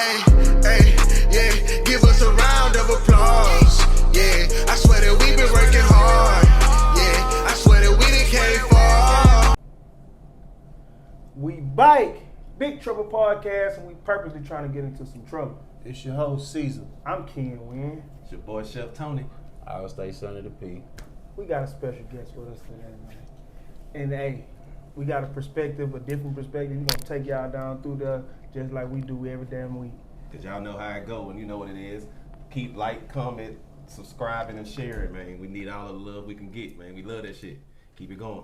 Hey, yeah, give us a round of applause. Yeah, I swear that we've been working hard. Yeah, I swear that we done came far. We bike, Big Trouble Podcast, and we purposely trying to get into some trouble. It's your host, Caesar. I'm Ken Wynn. It's your boy, Chef Tony. I'll stay Sonny the P. We got a special guest with us today, man. And hey, we got a perspective, a different perspective. We're gonna take y'all down through the just like we do every damn week. Cause y'all know how it go, and you know what it is. Keep like, comment, subscribing, and sharing, man. We need all the love we can get, man. We love that shit. Keep it going.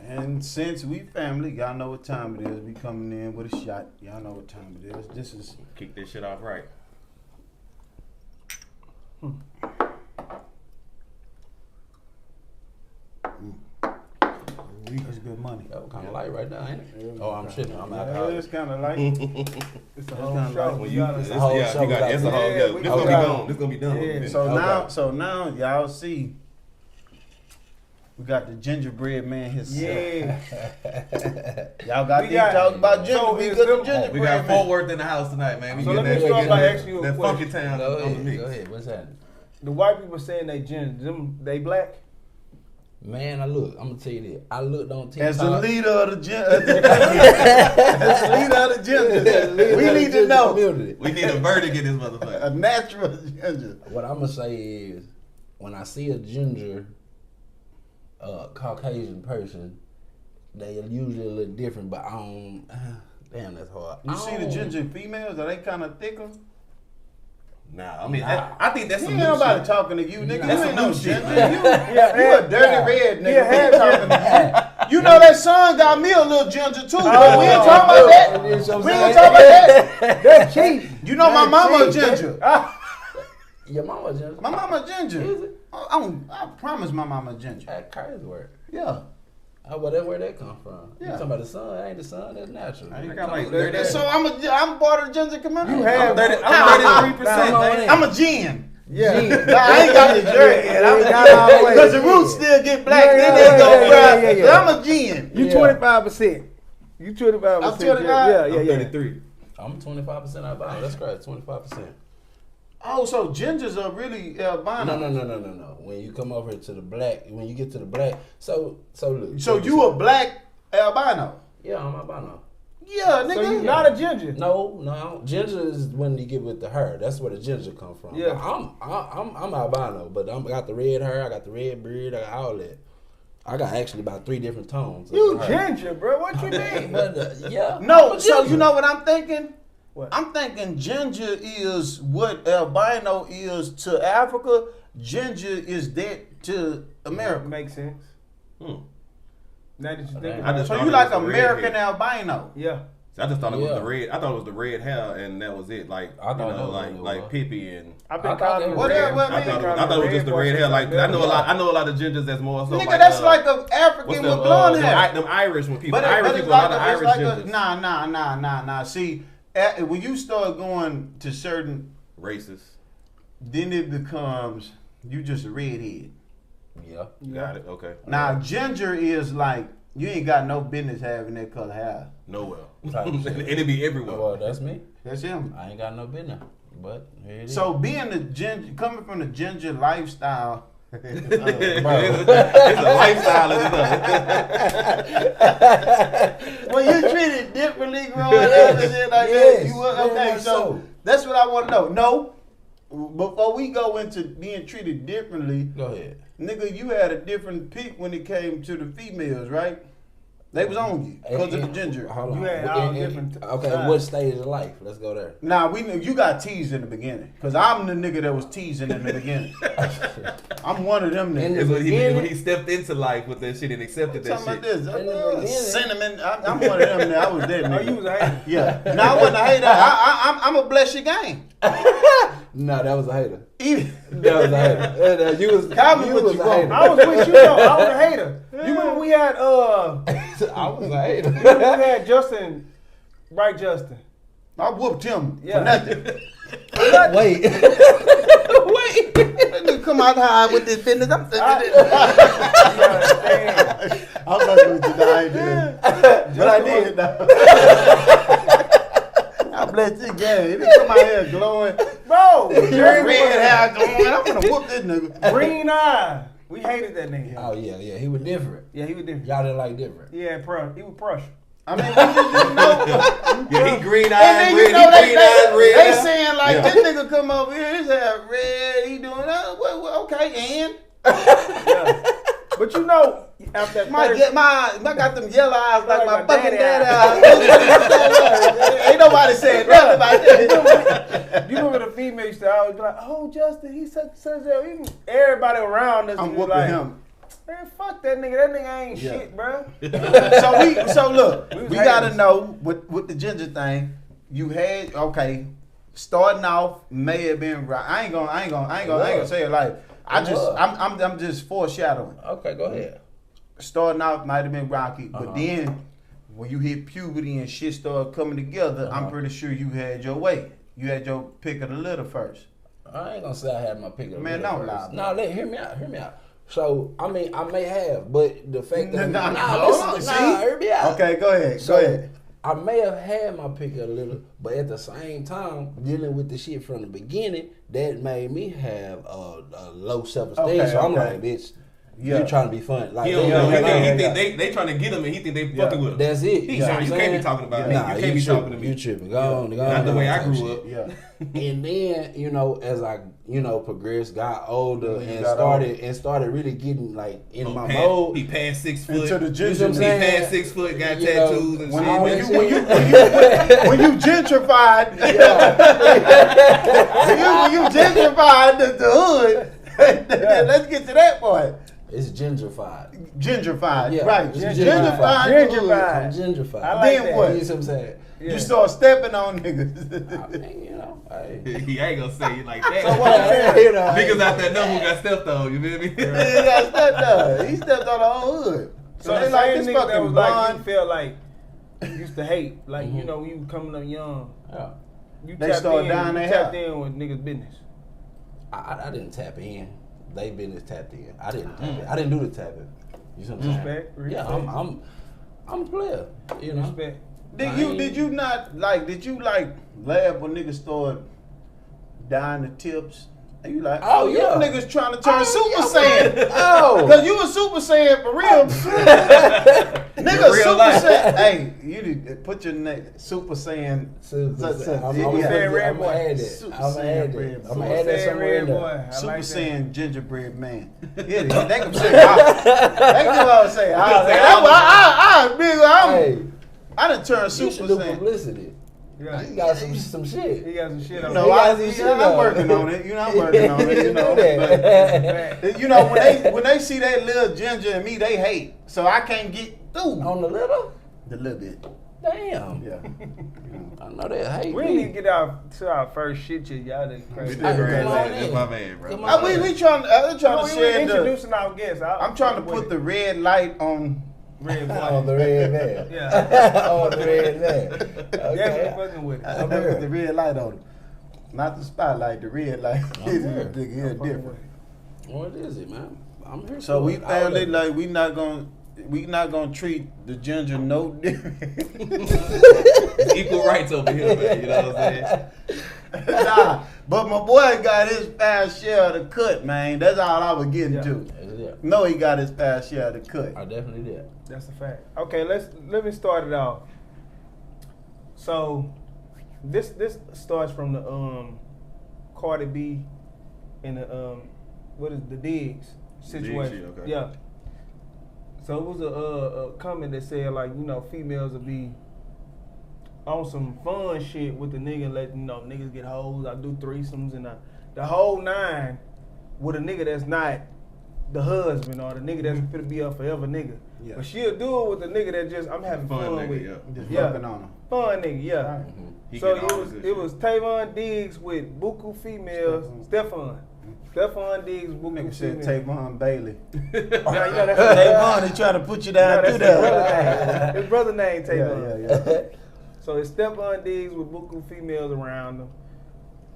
And since we family, y'all know what time it is. We coming in with a shot. Y'all know what time it is. This is Kick this shit off right. It's good money. That was kind of light right now, ain't it? Oh, I'm shitting. I'm Yeah, out. it's kind of like It's a whole kinda show. like When We you, gotta- it's a whole yeah, show you got, we it's a got- whole, yeah, yeah, we this gonna be got- done. This gonna be done. Yeah. so now y'all see. We got the gingerbread man himself. Yeah. Y'all got We these got- talk about so gingerbread. it's Good them- gingerbread We got man. Fort Worth in the house tonight, man. We So getting let me that, start getting by that, asking you a that question. funky town Go on the ahead. mix. Go ahead. What's happening? The white people saying they ginger, them they black. Man, I'm gonna tell you this. I looked on TikTok. As the leader of the ginger, as the leader of the ginger, we need to know Community. We need a verdict in this motherfucker. a natural ginger. What I'm gonna say is, when I see a ginger, Caucasian person, they usually look different. But I don't. Damn, that's hard. You see the ginger females? Are they kind of thicker? Nah, I mean, Nah. I think that's You some ain't new nobody shit. talking to you, nigga. That's You ain't some no new shit, ginger. man. You a dirty red nigga. Yeah, We ain't talking to you. You know that son got me a little ginger too, but we ain't talking about that. We ain't talking about that. That's cheap. You know my That's mama a cheap. ginger. Your mama ginger. My mama a ginger. Is it? I promise my mama a ginger. That crazy word. Yeah. Well, that's where that come from. Yeah. You talking about the sun? That ain't the sun. That's natural. I got like That- 30. So I'm part of the ginger community. You have I'm 33%, Come on man. in. I'm a gin. Yeah. Nah, I ain't got the jerk yet. I'm Not all the way. because the roots still get black, Yeah, then yeah, they go yeah, brown. yeah, yeah. I'm a gin. You Yeah. 25%. You 25%. I'm 25? Yeah, I'm yeah, yeah. 33. I'm 25% albino. That's correct. 25%. Oh, so gingers are really albino. No. When you come over to the black, when you get to the black, so look. So you a black albino? Yeah, I'm albino. Yeah, nigga. So you not a ginger. No. Ginger is when you get with the hair. That's where the ginger come from. Yeah. I'm albino, but I got the red hair, I got the red beard, I got all that. I got actually about 3 different tones. of You hair. ginger, bro. What you mean? But yeah. No, I'm a so ginger. you know what I'm thinking? What? I'm thinking ginger is what albino is to Africa. Ginger is that to America. Makes sense. Hmm. Now that you think I about just So it. thought you it like was the American redhead. albino? Yeah. I just thought it was Yeah. the red. I thought it was the red hair, and that was it. Like I thought that was like what it like was. Pippi and. I've been I thought calling they it were red. red. What I thought, mean? I thought it was just the red hair. Like I know a lot. I know a lot of gingers that's more so Nigga, like. that's like an African what's with the, blonde hair. them Irish when people. But Irish it's people. A lot like of it's Irish like gingers. nah. See, when you start going to certain, Racist. then it becomes you just a redhead. Yeah. Got it. Okay. Now ginger is like you ain't got no business having that color hair. Nowhere. Type and shit. it be everywhere. Well, that's me. That's him. I ain't got no business, but here it is. So being the ginger, coming from the ginger lifestyle. it's a lifestyle in it. Well, you treated differently growing up and shit like that. Yes, You was, very okay, much so so. that's what I want to know. No, before we go into being treated differently, Go ahead. nigga, you had a different pick when it came to the females, right? They was on you because of the ginger. Hold on. You had all different Okay, sides. what stage of life? Let's go there. Nah, we knew you got teased in the beginning. Cause I'm the nigga that was teasing in the beginning. I'm one of them In niggas. the It's when beginning? he stepped into life with that shit and accepted that Talking about shit. this, In the beginning. cinnamon. I'm one of them. Nigga. I was that nigga. Oh, you was a hater. Yeah. No, I wasn't a hater. I'm a bless your game. No, that was a hater. Even That was a hater. You was, Call me you what was you a want. hater. I was with you though. I was a hater. You remember we had I was a hater. we had Justin, right Justin. I whooped him Yeah. for nothing. Wait. Wait, let me come out high with this business. I'm I'm messing with you. No, I ain't doing it. But I did though. I God bless you, yeah. He come out here glowing. Bro, Your red hair going. I'm gonna whoop this nigga. green eye. We hated that nigga. Oh yeah, he was different. Yeah, he was different. Y'all didn't like different. Yeah, he was Prussian. I mean, we just didn't know. Yeah, he green And eyed then red. you know He green eyed red. they saying like Yeah. this nigga come over here, his hair red, he doing that. Well, okay, and Yeah. But you know, after that first, I got them yellow eyes like my my fucking daddy daddy eyes. Ain't nobody saying nothing about that. you remember the female used to always be like, "Oh, Justin, he such a." Everybody around us I'm was whooping like, him. Man, fuck that nigga. That nigga ain't Yeah. shit, bro. So look, We was we gotta haters. know with the ginger thing. You had starting off may have been right. I ain't gonna say it like I'm just foreshadowing. Okay, go ahead. Starting out might have been rocky, but then when you hit puberty and shit started coming together, I'm pretty sure you had your way. You had your pick of the litter first. I ain't gonna say I had my pick of the Man, litter don't first. lie, No, hear me out. So I mean, I may have, but the fact that See? hear me out. Okay, go ahead. So, Go ahead. I may have had my pick of the litter, but at the same time, dealing with the shit from the beginning, that made me have a low self-esteem. Okay, so I'm okay. like, bitch, Yeah. you trying to be fun. Like, He don't they- know. they- He think they trying to get him, and he think they fucking with him. That's it. He You know sorry, what you I'm can't be saying? talking about me. Nah, You can't be tripping. talking to me. You tripping. Go on. Not the way I type grew shit. up. Yeah. And then, as I, progressed, got older, You and got started really getting like in my He mode. passed 6 foot. Into the You ginger. see what I'm He saying? passed 6 foot, got You know, tattoos and When shit. you, man. when you gentrified, when you gentrified the hood, let's get to that part. It's gentrified. Gentrified, Yeah, right? it's Gentrified. gentrified. the hood. Gentrified. I'm gentrified. I like Then that. what? You see what I'm saying? Yeah. You start stepping on niggas. I mean, hey. He ain't gonna say it like that. Niggas out there know who got stepped on. You feel me? He got stepped on. He stepped on the whole hood. So they the like same this nigga that fucking was like, you blonde. felt like, you used to hate, like, you know, when you coming up young, Yeah. you They tapped start in, dying you their tapped hair. in with niggas' business. I didn't tap in. They business tapped in. I didn't tap in. I didn't do the tapping. You see what I'm saying? Respect, Yeah, respect. I'm a player. You know. Respect. Did you laugh when niggas started dying the tips? And you like, Oh, you yeah. niggas trying to turn Oh, Super yeah, Saiyan. Oh. Cause you was Super Saiyan for real. Nigga, real Super life. Saiyan. Hey, you need to put your name Super Saiyan. Super Saiyan. I'm Yeah. gonna Red boy. add that. Super I'm gonna Saiyan add red that. boy. I'm gonna add that Super somewhere in Saiyan red boy. there. I Super like that. Saiyan gingerbread man. Yeah, they can say, they can all say, I done turned You Super should do Saiyan. publicity. Yeah. You got some shit. He got some shit You on know, He got I'm some shit on. working on it. You know, I'm working on it. You know, but, you know when they see that little ginger in me, they hate. So I can't get through On the little? a little bit. Damn. Yeah. I know that hate We me. didn't even get to our first shit yet, y'all. That's We crazy. did Hey, great, come on man. in. That's my man, bro. Come on. We trying No, to we share the. introducing our guests. I'm trying to put the red light on. red boy. On the red man. Yeah. On the red man. Definitely Okay. fucking with it. I put the red light on. Not the spotlight, the red light. I'm here. Nigga, here different. What is it, man? I'm here. So for we it. found All it of like we not gonna treat the ginger no different. Equal rights over here, man. You know what I'm saying? Nah, but my boy got his fair share of the cut, man. That's all I was getting Yeah. to. Yeah, No, he got his fair share of the cut. I definitely did. That's a fact. Okay, let me start it off. So this starts from the Cardi B and the what is the Diggs situation. shit, okay. Yeah. So it was a comment that said like, you know, females will be on some fun shit with the nigga, let you know niggas get hoes. I do threesomes and the whole nine with a nigga that's not the husband or the nigga that's gonna be a forever nigga. Yeah. But she'll do it with the nigga that just I'm having Fun fun nigga, with. yeah. Just Yeah. fucking on him. Fun nigga, yeah. Right. He So get all it the good it shit. was Tavon Diggs with buku females. Stephon Diggs with buku Nigga said females. Tavon Bailey. Yeah, you know that's Tavon, he trying to put you down that's through his brother there. name. His brother name Tavon. Yeah. So it's Stephon Diggs with buku females around him.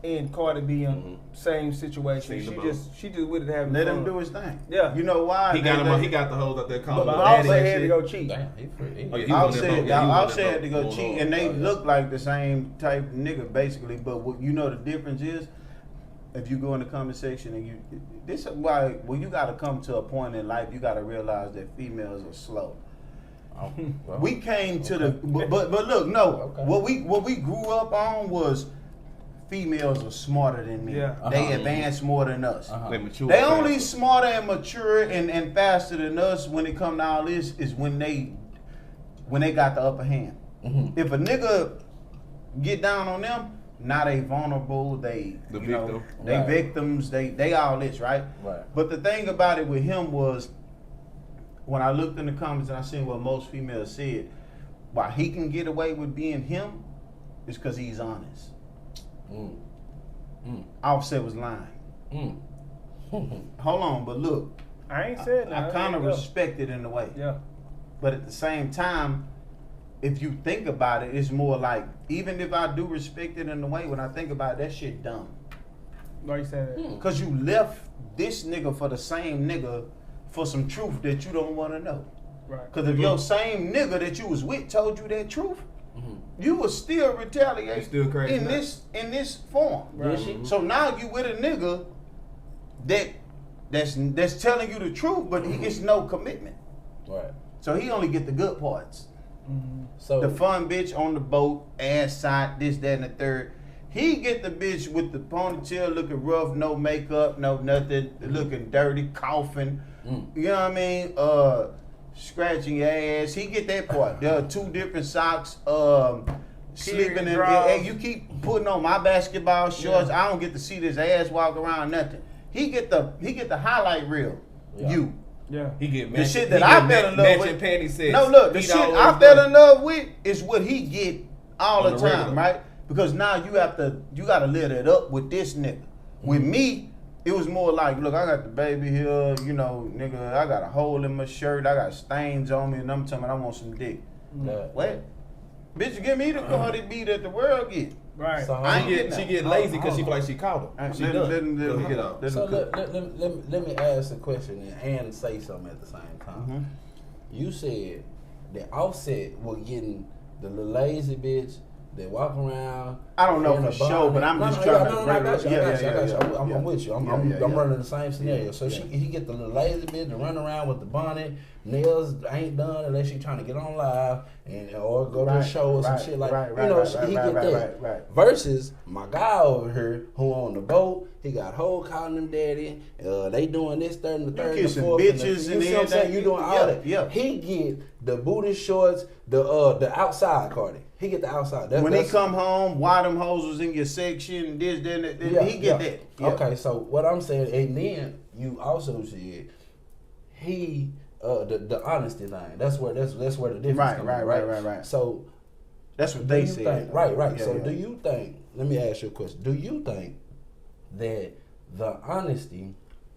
and Cardi B in same situation. Seen She them just with it having Let fun. him do his thing. Yeah. You know why? He got the hoes out there calling But him Offset daddy and had to shit. go cheat. Damn, he free. Oh, yeah, he was on that boat. Yeah, he was on Offset that had to boat. go cheat, Going and they on. look like the same type of nigga basically. But what you know the difference is, if you go in the comment section and this is why you got to come to a point in life, you got to realize that females are slow. Oh, well, We came to the but look, no, Okay. what we grew up on was females are smarter than me. Yeah. They advance more than us. They mature. They only faster. smarter and mature and faster than us when it come to all this is when they got the upper hand. Mm-hmm. If a nigga get down on them, now they vulnerable, they The you know, victim. they Right. victims, they all this, right? Right. But the thing about it with him was when I looked in the comments and I seen what most females said, why he can get away with being him is because he's honest. Mm. Mm. Offset was lying. Mm. Hold on, but look, I ain't said that. I kind of respect it in a way. Yeah. But at the same time, if you think about it, it's more like, even if I do respect it in a way, when I think about it, that shit dumb. Why you saying that? Because you left this nigga for the same nigga for some truth that you don't want to know. Right. Because if your same nigga that you was with told you that truth, you would still retaliate You still crazy in now. this form. Right. So now you with a nigga that's telling you the truth, but he gets no commitment. Right. So he only get the good parts. So The fun bitch on the boat, ass side, this, that, and the third. He get the bitch with the ponytail looking rough, no makeup, no nothing, looking dirty, coughing. You know what I mean? Scratching your ass. He get that part. There are two different socks. Sleeping in. drawers. And you keep putting on my basketball shorts. I don't get to see this ass walk around, nothing. He get the highlight reel. Yeah. You. Yeah. He get The matching, shit he that get I fell in love matching with. panty sets. No, look, the He shit always I done. fell in love with is what he get all On the the time, regular. right? Because now you gotta live it up with this nigga. With me, it was more like, look, I got the baby here, you know, nigga, I got a hole in my shirt, I got stains on me, and I'm telling me I want some dick. Yeah. What? Bitch, give me the Cardi B that the world get. Right. So I ain't She getting get, she that. get lazy because she feel like she caught him. She Let done. him Get off. let So him cook. let me ask a question and say something at the same time. Mhm. You said that Offset was getting the little lazy bitch that walk around. I don't know in for a sure, bonnet. but I'm just I trying to got you. bring I got you. yeah. I'm with you. I'm Yeah. running the same scenario. Yeah. So Yeah. he get the little lazy bitch to run around with the bonnet. Nails ain't done unless she trying to get on live or go to a Right, show or some right, shit like right, you right, know. right, He right, get right, that. right. Versus my guy over here who on the boat, he got whole calling him daddy. They doing this, third, and the third, and the kissing fourth, bitches you and see what I'm saying? everything. You doing all Yeah, that. yeah. He get the booty shorts, the outside Cardi. He get the outside. When he come home, why them hoes was in your section, this, that, he get that. Yeah. Okay, so what I'm saying, and then you also said he the honesty thing. That's where the difference Right, comes right, in, right, right, right. So That's what do they you said. think, right. Yeah, So yeah. do you think? Let me ask you a question. Do you think that the honesty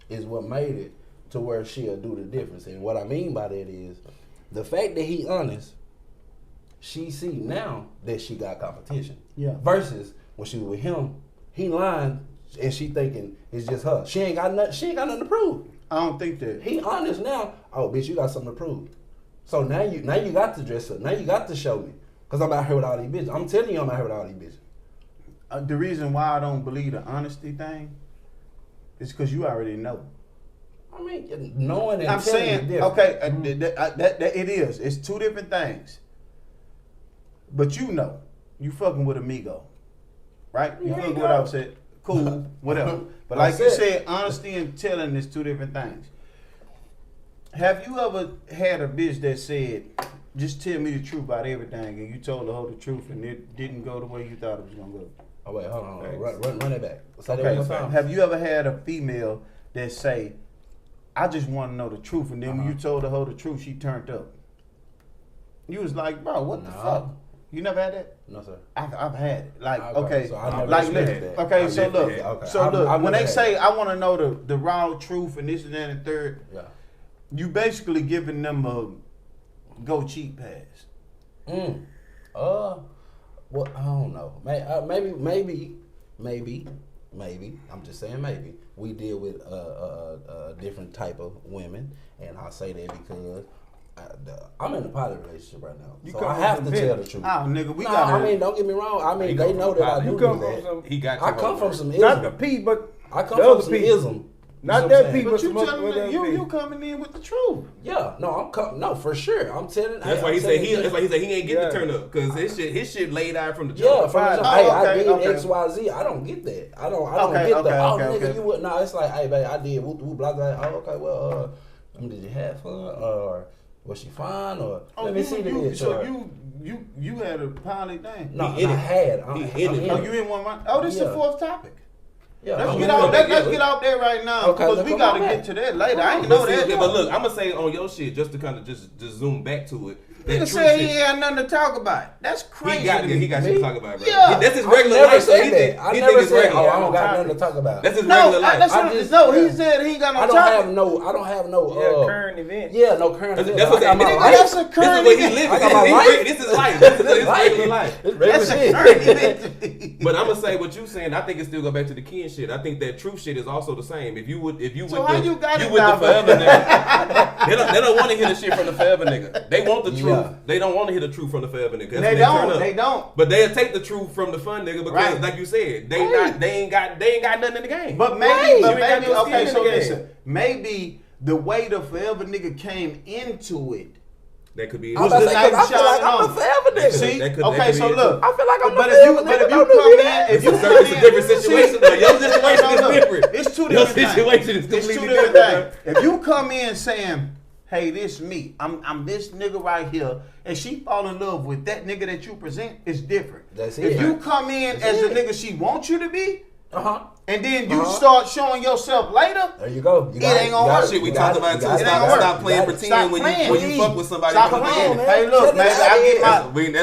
is what made it to where she'll do the difference? And what I mean by that is the fact that he honest. She see now that she got competition. Yeah. Versus when she was with him, he lying and she thinking it's just her. She ain't got nothing to prove. I don't think that. He honest now. Oh, bitch, you got something to prove. So now you got to dress up. Now you got to show me. Cause I'm out here with all these bitches. I'm telling you, I'm out here with all these bitches. The reason why I don't believe the honesty thing is because you already know. I mean, knowing and I'm telling saying, is different. okay, that it is. It's two different things. But you know, you fucking with Amigo, right? You There fucking you with go. Offset, cool, whatever. But like you Offset. said, honesty and telling is two different things. Have you ever had a bitch that said, just tell me the truth about everything, and you told her the truth and it didn't go the way you thought it was gonna go? Oh wait, hold on. Run it back. Say that Okay, one more time. have you ever had a female that say, I just want to know the truth, and then when you told her the truth, she turned up? You was like, bro, what the No. fuck? You never had that? No, sir. I've had it. Like, Okay, okay, so I never like, experienced look, that. okay, I so never look, had that. Okay. so I've look, when never they had say, that. I want to know the raw truth and this and that and third, Yeah. you basically giving them a go cheat pass. Well, I don't know. Maybe maybe, I'm just saying maybe, we deal with a different type of women, and I say that because I'm in a poly relationship right now, so I have to tell the truth. Oh, nigga, we No, got. I mean, don't get me wrong. I mean, they know that I do that. He got I come from some Not the ism. P, but I come the from other some P. ism. Not that P, But but you some other telling me you coming in with the truth. Yeah, no, no, for sure. I'm telling. That's why he said he ain't get to turn up because his shit laid out from the jump. Yeah, from the jump. Hey, I did okay. XYZ. I don't get that. I don't Okay, get okay, that. Oh, okay, nigga, okay. you would. No, it's like, hey, babe, I did. Whoop, whoop, blah, blah. Oh, okay, well, did you have fun or was she fine or? Let me see the bitch. So you had a poly thing. No, He in I it. had. He I'm in it. in Oh, you in one month? Oh, this is the Yeah. fourth topic. Yeah, Let's I'm get in out. it. Let's get out there right now Okay, because let's we come gotta on get back. to that later. I ain't know But, that. but look, I'm gonna say on your shit just to kind of just zoom back to it. That Nigga true said he shit. ain't had nothing to talk about. That's crazy. He got shit to talk about, bro. Yeah. That's his I regular never life. So said he that. think I he never think it's said, regular. oh, I don't got nothing to talk about. That's his No, regular life. that's I what, just- no. He said he ain't got no I don't topic. have no. I don't have no. current event. Yeah, no current That's event. what I got my nigga, life. That's a This is current what he event. living. I got my life. This is life. This is his regular life. It's regular That's a shit. current event. But I'm gonna say what you saying. I think it still go back to the kin shit. I think that truth shit is also the same. If you So how you got it with the now, forever nigga, they don't want to hear the shit from the forever nigga. They want the truth. Yeah. They don't want to hear the truth from the forever nigga. That's They when turn don't. up. They don't. But they'll take the truth from the fun nigga because, Right. like you said, they ain't got nothing in the game. But maybe, You ain't got no okay. skin in So the game. listen, maybe the way the forever nigga came into it. That could be. I was Was about to the say, 'cause night I feel like shining I'm on? the forever nigga. See, that could okay. be So it, look, I feel like I'm the but forever if nigga. you Don't come do in, that. if you It's come a in, different situation. Though. Your situation No, is no. different. It's two Your different situation things. is It's completely two different different. things. If you come in saying, "Hey, this me. I'm this nigga right here," and she fall in love with that nigga that you present, it's different. That's If it. you come in That's as the it. nigga she wants you to be, and then you Uh-huh. start showing yourself later, There you go. You It got ain't gonna you got work. Shit, we you talked got about you it too. got It ain't gonna Stop work. playing Stop pretend Stop when playing. you fuck with somebody. Stop from the playing, game. man. man. Hey, look, Tell man, it how I it get is.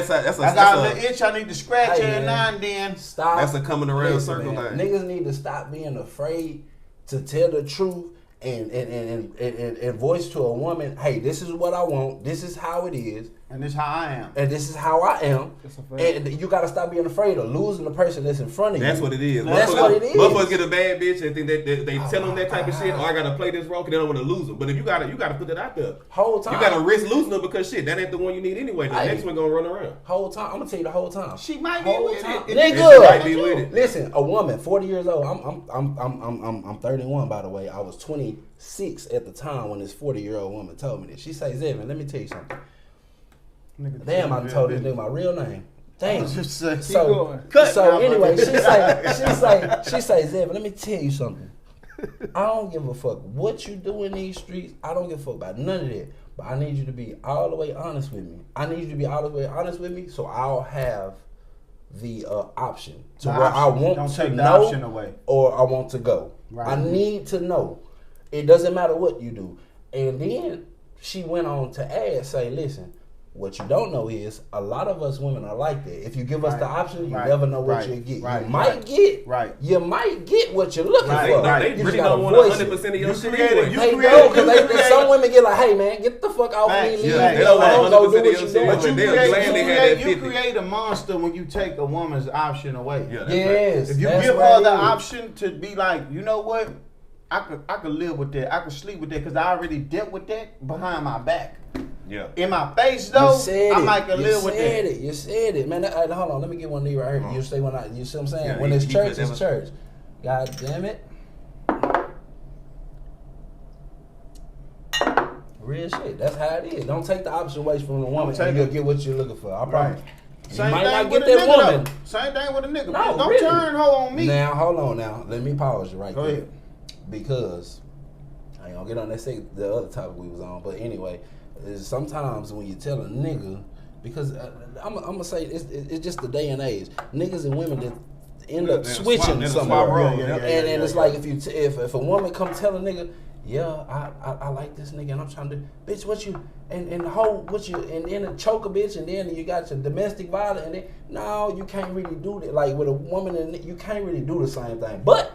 my. That's I got a a little itch I need to scratch Hey, every man. now and then. Stop. That's a coming around Listen, circle man. thing. Niggas need to stop being afraid to tell the truth and voice to a woman, hey, this is what I want, this is how it is, And this how I am. and this is how I am. That's a fact. And you gotta stop being afraid of losing the person that's in front of you. That's what it is. That's what it is. Motherfuckers get a bad bitch and think that they tell them that type of shit. Or I gotta play this role because they don't want to lose them. But if you gotta put that out there. Whole time. You gotta risk losing them because shit, that ain't the one you need anyway. The Hey. next one gonna run around. Whole time. I'm gonna tell you the whole time. She might be Whole with time. it. Nigga. She might be with it. Listen, a woman, 40 years old. I'm 31 by the way. I was 26 at the time when this 40-year-old woman told me this. She says, Evan, let me tell you something. Damn, I told this nigga my real name. Damn. Just say, So, Cut so now, anyway, brother. she say, Evan, let me tell you something. I don't give a fuck what you do in these streets. I don't give a fuck about none of that. But I need you to be all the way honest with me. I need you to be all the way honest with me, so I'll have the option to The where I option. want Don't to take the know option away. or I want to go. Right. I need to know. It doesn't matter what you do. And then she went on to add, say, listen, what you don't know is a lot of us women are like that. If you give us the option, you Right. never know what Right. you get. Right. You might get. Right. You might get what you're looking Right. for. Right. They You just really gotta don't want voice it. 100% of your You shit created- anyway. you They created- don't, because you created- some women get like, hey man, get the fuck off Facts. me. Leave Yeah, me they don't alone. want Go do 100% what of you your doing. shit. But you They'll create, gladly you, have create, that you 50. create a monster when you take a woman's option away. Yeah, that's Yes. If you that's give what her it the is. option to be like, you know what, I could live with that. I could sleep with that because I already dealt with that behind my back. Yeah. In my face though, You said I it. might could You live with said that. it. You said it, man. Hold on, let me get one of these right here. You say when you see what I'm saying? Yeah, when he- it's he church, could it's never- church. God damn it. Real shit. That's how it is. Don't take the option away from the woman, take and you'll it. get what you're looking for. I promise. You Same might thing not with get a that nigga woman. though. Same thing with a nigga. No, Don't really. turn her on me. Now, hold on now. Let me pause you right Go there. ahead. Because I ain't gonna get on the other topic we was on. But anyway, sometimes when you tell a nigga, because I'm gonna say it's just the day and age. Niggas and women that end up They'll switching swap somewhere. roles. And it's like if a woman come tell a nigga, yeah, I like this nigga and I'm trying to, bitch, what you and the whole what you and then choke a bitch and then you got your domestic violence and then no, you can't really do that. Like with a woman and you can't really do the same thing. But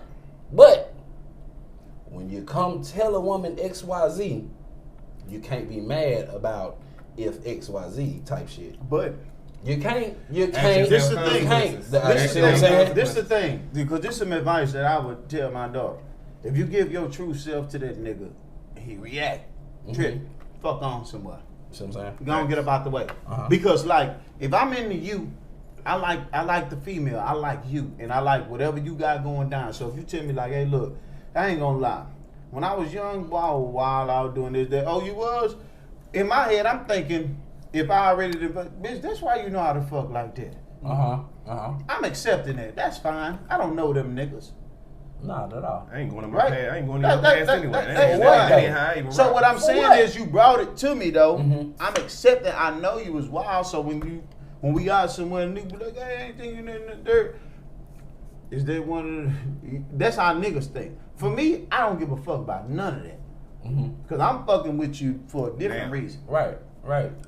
when you come tell a woman XYZ, you can't be mad about if XYZ type shit. But You can't. This the thing. This This the thing. Because this is some advice that I would tell my daughter. If you give your true self to that nigga, he react, trip, fuck on somewhere. See what I'm saying? Go and get up out the way. Because like, if I'm into you, I like the female. I like you, and I like whatever you got going down. So if you tell me like, hey, look, I ain't gonna lie. When I was young, boy, I was wild out doing this, that. Oh, you was? In my head, I'm thinking, if I already did, bitch, that's why you know how to fuck like that. I'm accepting that. That's fine. I don't know them niggas. Not at all. I ain't going to my Right. past. I ain't going to your past anyway. That ain't how I even So rock. what I'm saying is, you brought it to me though. I'm accepting. I know you was wild. So when we out somewhere, and nigga be like, hey, I ain't think you in the dirt. Is that one of the? That's how niggas think. For me, I don't give a fuck about none of that. Cause I'm fucking with you for a different reason. Right.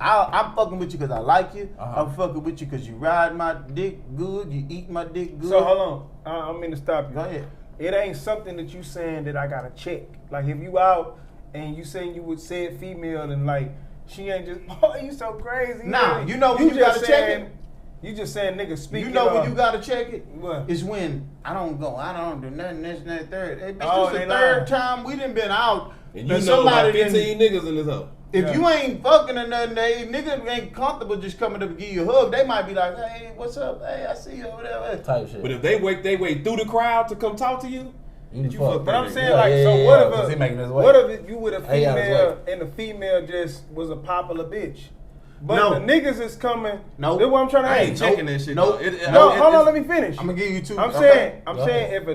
I'm fucking with you because I like you. I'm fucking with you because you ride my dick good. You eat my dick good. So hold on, I don't mean to stop you. Go ahead. It ain't something that you saying that I gotta check. Like if you out and you saying you would say it female and like she ain't just, boy, you so crazy. Nah, you know when you gotta just check saying, it? You just saying niggas speaking. You know when of- you gotta check it? What? It's when I don't do nothing, this and that, third. Hey, bitch, Oh, this they the third lying. time we done been out. And you know about 15 niggas in this hoe. If you ain't fucking or nothing, they niggas ain't comfortable just coming up and give you a hug. They might be like, hey, what's up? Hey, I see you over there. Type shit. But if they wait through the crowd to come talk to you, You you fuck. fuck But I'm that saying nigga. like, Yeah, so yeah, what yeah, if 'cause he making his way. what if you with a Hey, yeah, female and the female just was a popular bitch? But No. the niggas is coming. No. That's what I'm trying to I ask. ain't checking that shit. Nope. though. No, hold on, let me finish. I'm gonna give you two. I'm okay. saying Go ahead. if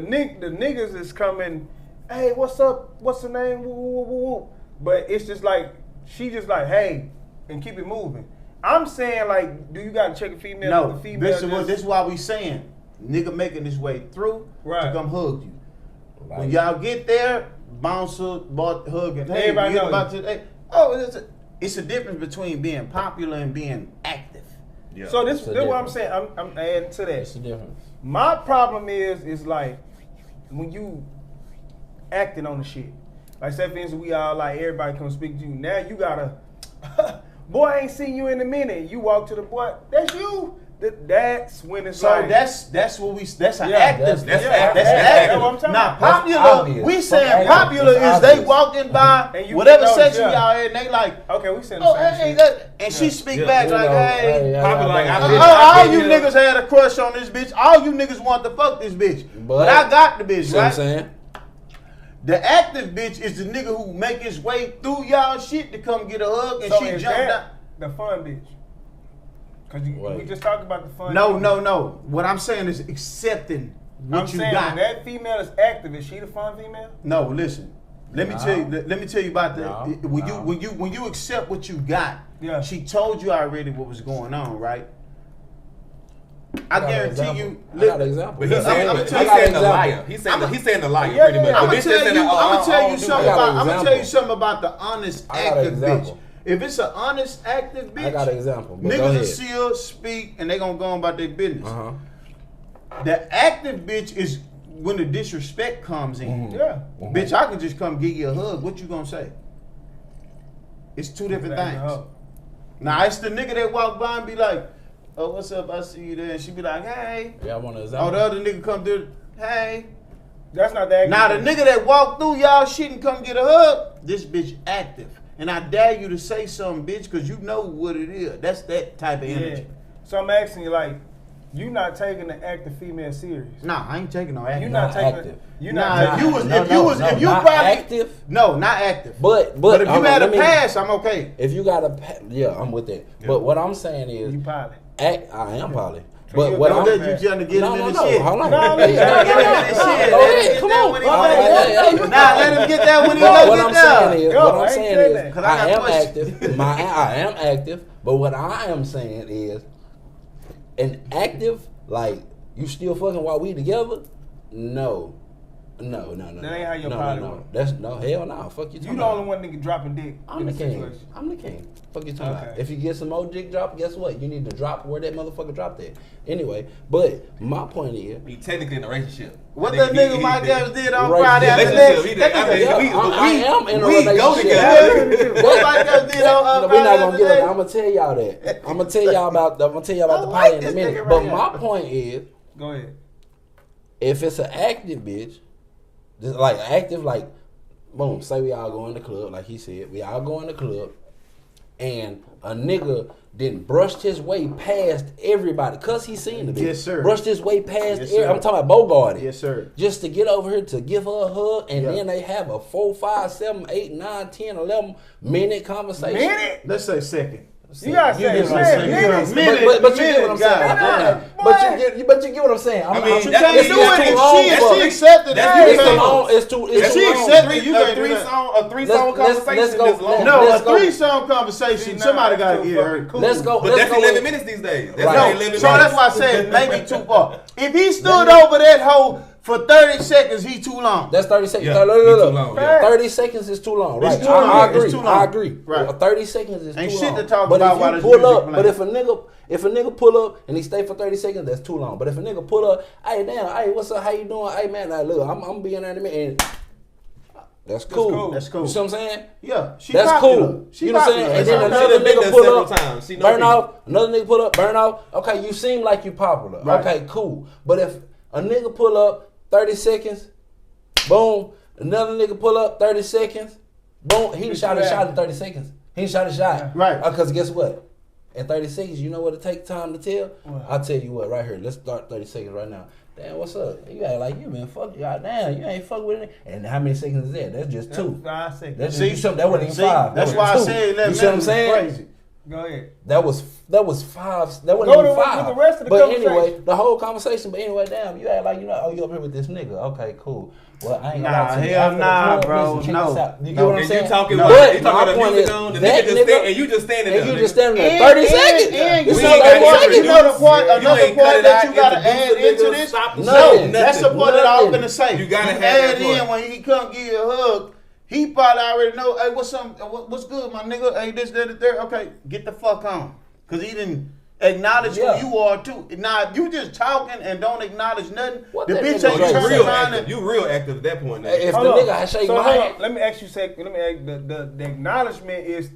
the niggas is coming, hey, what's up? What's the name? Woo, woo, woo, woo. But it's just like she just like, hey, and keep it moving. I'm saying like, do you gotta check a female? No, if the female this is why we saying nigga making his way through to Right. come hug you. Right. When y'all get there, bouncer, hugging. Hey, Everybody you know about you. to? Hey, it's a difference between being popular and being active. Yeah. So this It's a is what I'm difference. saying. I'm adding to What's that. the difference? My problem is like when you acting on the shit. Like say for instance, we all like everybody come speak to you. Now you gotta, boy, I ain't seen you in a minute. You walk to the boy, that's you. That's when it's So like that's what that's an Yeah, active. that's That's active. active. what I'm talking Now about. That's popular, obvious. we Fuck saying active. popular That's is they obvious. walking by And you whatever notice, section yeah. y'all in, they like, okay, we saying oh, the same hey, shit. that, and she speak back You like, know, hey. Popular like, I Oh, did- all did you hear- niggas had a crush on this bitch. All you niggas want to fuck this bitch. But I got the bitch, See what I'm right? saying? The active bitch is the nigga who make his way through y'all shit to come get a hug and So she is jump down. that the fun bitch? Cause we Wait. just talked about the fun. No, bitch. no. What I'm saying is accepting what I'm you saying got. when that female is active, is she the fun female? No, listen. Let me No. tell you. Let me tell you about the No, when you accept what you got. Yeah. She told you already what was going on, right? I got an guarantee example. you. I got an example. But he's I'm saying, gonna he's tell you- saying the example. liar. He's saying the liar Yeah, pretty yeah, much. yeah. The I'm bitch that's saying that, gonna tell you do something that. I got an about. I'm gonna example. tell you something about the honest I got an active bitch. example. If it's an honest active bitch, I got an example. But go niggas will ahead. see her speak and they gonna go on about their business. Uh-huh. The active bitch is when the disrespect comes in. Yeah. Bitch, I can just come give you a hug. What you gonna say? It's two different things. Now it's the nigga that walk by and be like, "Oh, what's up? I see you there." And she be like, "Hey." Y'all want an Oh, example? the other nigga come through. Hey. That's not the active. Now the bitch. nigga that walk through y'all shit and come get a hug, this bitch active. And I dare you to say something, bitch, because you know what it is. That's that type of Yeah. energy. So I'm asking you, like, you not taking the active female serious? Nah, I ain't taking no active. You Not not taking. active. You Nah, not. if you was, No, if you was, no, if you not probably active. No, not active. But But if you hold on, had a let me- pass, I'm okay. If you got a yeah, I'm with that. But what I'm saying is, You pilot. I am poly. So But you what don't I'm Don't let you trying to get no, him no, in no, the shit. hold on. No, Hey, let hey, him hey, get hey, that hey, shit. hey, Let Go him ahead, get come that on. when he Hey, go hey, get hey, Nah, let him get that when he What go I'm get that. saying is, Go, what I'm I ain't saying saying is, that. 'Cause I I got am questions. active. I am active. But what I am saying is, an active, like you still fucking while we together? No. No. That ain't how your poly work. That's hell no. Fuck you. You the only one nigga dropping dick I'm in the the king. situation. I'm the king. Fuck you talking about. Okay. If you get some more dick drop, guess what? You need to drop where that motherfucker dropped at. Anyway, but my point is, He technically in a relationship. What that nigga Mike Evans did on Right, Friday yeah, after relationship, that? I am in a we go relationship. together. What Mike Evans did on We're Friday not gonna after get that? up. I'm gonna tell y'all that. I'm gonna tell y'all about the I poly like in a this minute. nigga But right my here. point is, Go ahead. if it's an active bitch, just like active, like boom, say we all go in the club, like he said, we all go in the club, and a nigga didn't brushed his way past everybody, cause he seen the bitch. Yes, sir. Brushed his way past. Yes, sir. I'm talking about Bogart. Yes, sir. Just to get over here to give her a hug, and Yeah. then they have a 4, 5, 7, 8, 9, 10, 11 minute conversation. Minute? Let's say second. You gotta say get what I'm saying. minute. Minute. But you get what I'm saying. God, But you get what I'm saying. I mean, You That- can't it's do too it long if for- she accepted that's it. It's too too long. long. It's too If she long. accepted it, you a can't do that. three song Let's conversation go. is long. No, Let's a go. 3-song conversation. Somebody got to get hurt. Let's go. But let's that's go 11 with- minutes these days. That's Right. only No, 11 so minutes. that's why I said maybe too far. If he stood over that hoe for 30 seconds, he too long. That's 30 seconds. Yeah, Look, he look, too look. long, yeah. 30 seconds is too long. Right. It's too I long. agree. It's too long. I agree. Right. 30 seconds is Ain't too shit long. to talk but about if while you this pull music up, playing. but if a nigga pull up and he stay for 30 seconds, that's too long. But if a nigga pull up, hey damn, hey what's up? How you doing? Hey man, now look, I'm being there in a minute. And that's cool. That's cool. You see what I'm saying? Yeah, she That's popular. cool. She You know what I'm saying? popular. And then That's another She done been nigga there pull several up, times. She know burn people. off. Another nigga pull up, burn off. Okay, you seem like you popular. Right. Okay, cool. But if a nigga pull up 30 seconds, boom. Another nigga pull up 30 seconds, boom. He shot a shot in 30 seconds. He shot a shot. Right. Because guess what? In 30 seconds, you know what it takes time to tell? What? I'll tell you what, right here. Let's start 30 seconds right now. Damn, what's up? You act like you been fucking. Damn, you ain't fuck with it. And how many seconds is that? That's just 2. 5 seconds. That's See? just something. That wasn't even See? 5. That's That why I was 2. said 11 You see what I'm minutes is saying? crazy. Go ahead. That was 5. That wasn't Go even to- 5. with the rest of the but conversation. anyway, the whole conversation. But anyway, damn, you act like you know. Oh, you up here with this nigga? Okay, cool. Well, I ain't gonna Nah, lie to you. hell After the nah, club, bro. listen, check No. this out. You get No. what I'm And saying? you talking No. about, But you my talking about point music is, on, the that nigga just nigga- stand, and you just standing there. And you nigga. just standing there And- 30 and- seconds. and You you see know what that I'm part, saying? you know the part, You another ain't part cut it that out, you gotta introduce add the into nigga, this. stop the No, show. that's the Nothing. part that I was Nothing. gonna say. You gotta have add that in part. when he come give you a hug. He probably already know. Hey, what's up? What's good, my nigga? Hey, this, that, and third. Okay, get the fuck on, cause he didn't acknowledge Yeah. who you are too. Now, if you just talking and don't acknowledge nothing, What the that bitch nigga ain't Drake turning real around active. and You real active at that point. Now. If Hold the on. nigga shake So my hold hand, on. Let me ask you. Let me ask the acknowledgement is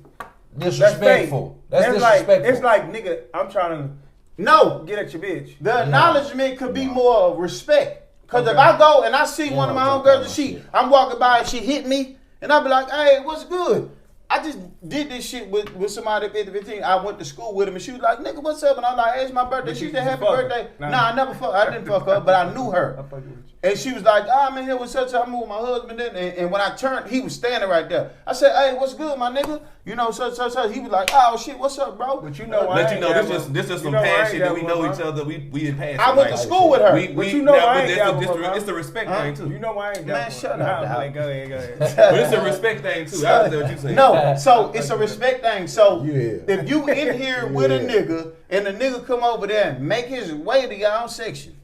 disrespectful. That's It's disrespectful. like, it's like nigga, I'm trying no. to get at your bitch. The acknowledgement could be more of respect. Cause if Okay. I go and I see one of my don't own talk girls about and she, shit. I'm walking by and she hit me, and I be like, hey, what's good? I just did this shit with somebody at 15. I went to school with him and she was like, nigga, what's up? And I'm like, hey, it's my birthday. But She you said, happy fuck her. birthday. Nah. Nah, I never fuck. I didn't fuck her, but I knew her. I fucking with you. And she was like, I'm in here with such. I'm with my husband. And when I turned, he was standing right there. I said, hey, what's good, my nigga? You know, such. He was like, oh shit, what's up, bro? But you know, I Let you ain't know got this one. is You some know I ain't past shit that got we one, know bro. each other. We in past. I went to like, school with her. But you know I ain't got one, bro. It's a respect thing too. You know I ain't got Man, one. shut Nah, up, I'm dog. like, go ahead. But it's a respect thing too. I understand what you're saying. No, so it's a respect thing. So Yeah. if you in here with a nigga and the nigga come over there and make his way to y'all section,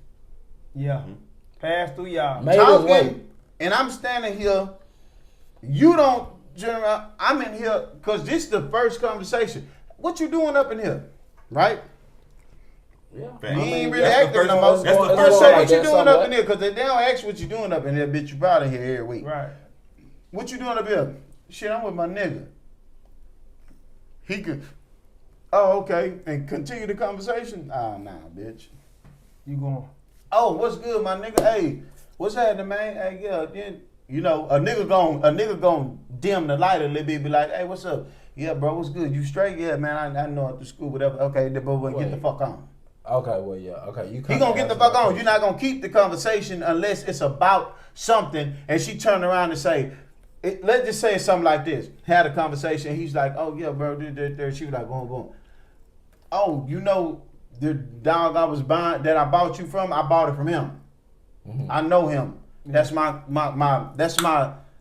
Yeah. Pass through y'all. Made his way. talking, and I'm standing here, you don't turn around. I'm in here because this is the first conversation. What you doing up in here, right? Yeah. Fact. You I mean, ain't really that's the acting first- no more. that's the First first say one. what you That's doing up somewhat. in here because they don't ask what you doing up in here, bitch. You probably here every week. Right. What you doing up here? Shit, I'm with my nigga. He could, oh, okay, and continue the conversation? Ah, nah, bitch. You going? Oh, what's good, my nigga? Hey, what's happening, man? Hey, yeah, then, you know, a nigga gon' dim the light a little bit, be like, hey, what's up? Yeah, bro, what's good? You straight? Yeah, man, I know after school, whatever. Okay, then, but get the Wait. fuck on. Okay, well, yeah. Okay, you He gonna get the fuck on. You're not gonna keep the conversation unless it's about something. And she turned around and say, let's just say something like this. Had a conversation. He's like, oh yeah, bro. She was like, boom, boom. Oh, you know the dog I was buying that I bought you from? I bought it from him. Mm-hmm. I know him. That's my brother.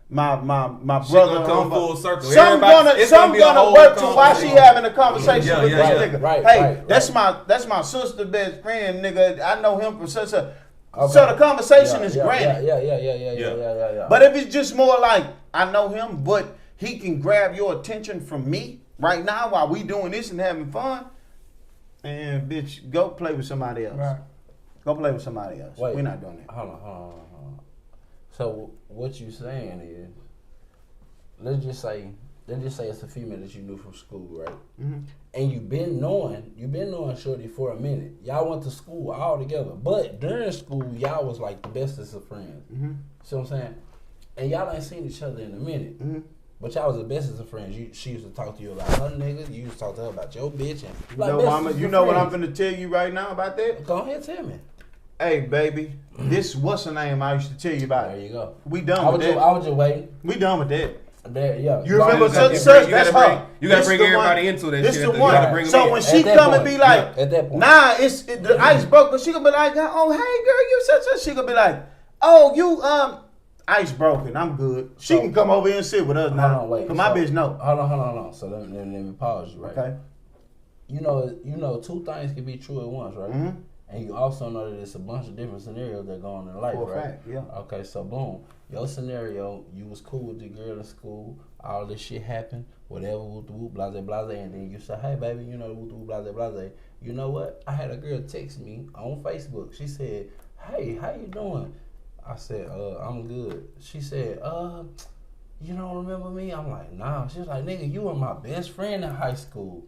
gonna come full circle. Some It's gonna be a gonna whole work to why she conversation. having a conversation Yeah, with yeah, this yeah. nigga. Right, Hey, right, that's my sister best friend, nigga. I know him from such a. Okay. So the conversation is granted. Yeah. But if it's just more like, I know him, but he can grab your attention from me right now while we doing this and having fun, and bitch, go play with somebody else. Right. Go play with somebody else. Wait, We're not doing that. Hold on. So what you saying is, let's just say it's a female that you knew from school, right? Mm-hmm. And you've been knowing Shorty for a minute. Y'all went to school all together, but during school y'all was like the bestest of friends. Mm-hmm. See what I'm saying? And y'all ain't seen each other in a minute. Mm-hmm. But y'all was the bestest of friends. She used to talk to you about her niggas. You used to talk to her about your bitch. And You know what I'm gonna tell you right now about that? Go ahead, tell me. Hey, baby, this what's the name I used to tell you about? There you go. We done I with that. was just waiting. We done with that. There, yeah. You remember such and you such? gotta That's bring- her. you gotta This bring the everybody one. into that This shit. the You one. gotta bring them So in. when At she that come and point, be like, at that point. nah, the ice broke. She gonna be like, oh hey girl, you such. She gonna be like, oh you ice broken. I'm good. She So- can come over here and sit with us now. Hold on, wait. 'Cause my So- bitch know. Hold on. So let me pause you, right? Okay. You know, two things can be true at once, right? Mhm. And you also know that it's a bunch of different scenarios that go on in life, For a right? fact, yeah. Okay, so boom, your scenario, you was cool with the girl in school, all this shit happened, whatever, whoop whoop, blase, and then you say, hey baby, whoop whoop, blase. You know what? I had a girl text me on Facebook. She said, hey, how you doing? I said, I'm good. She said, you don't remember me? I'm like, nah. She was like, nigga, you were my best friend in high school.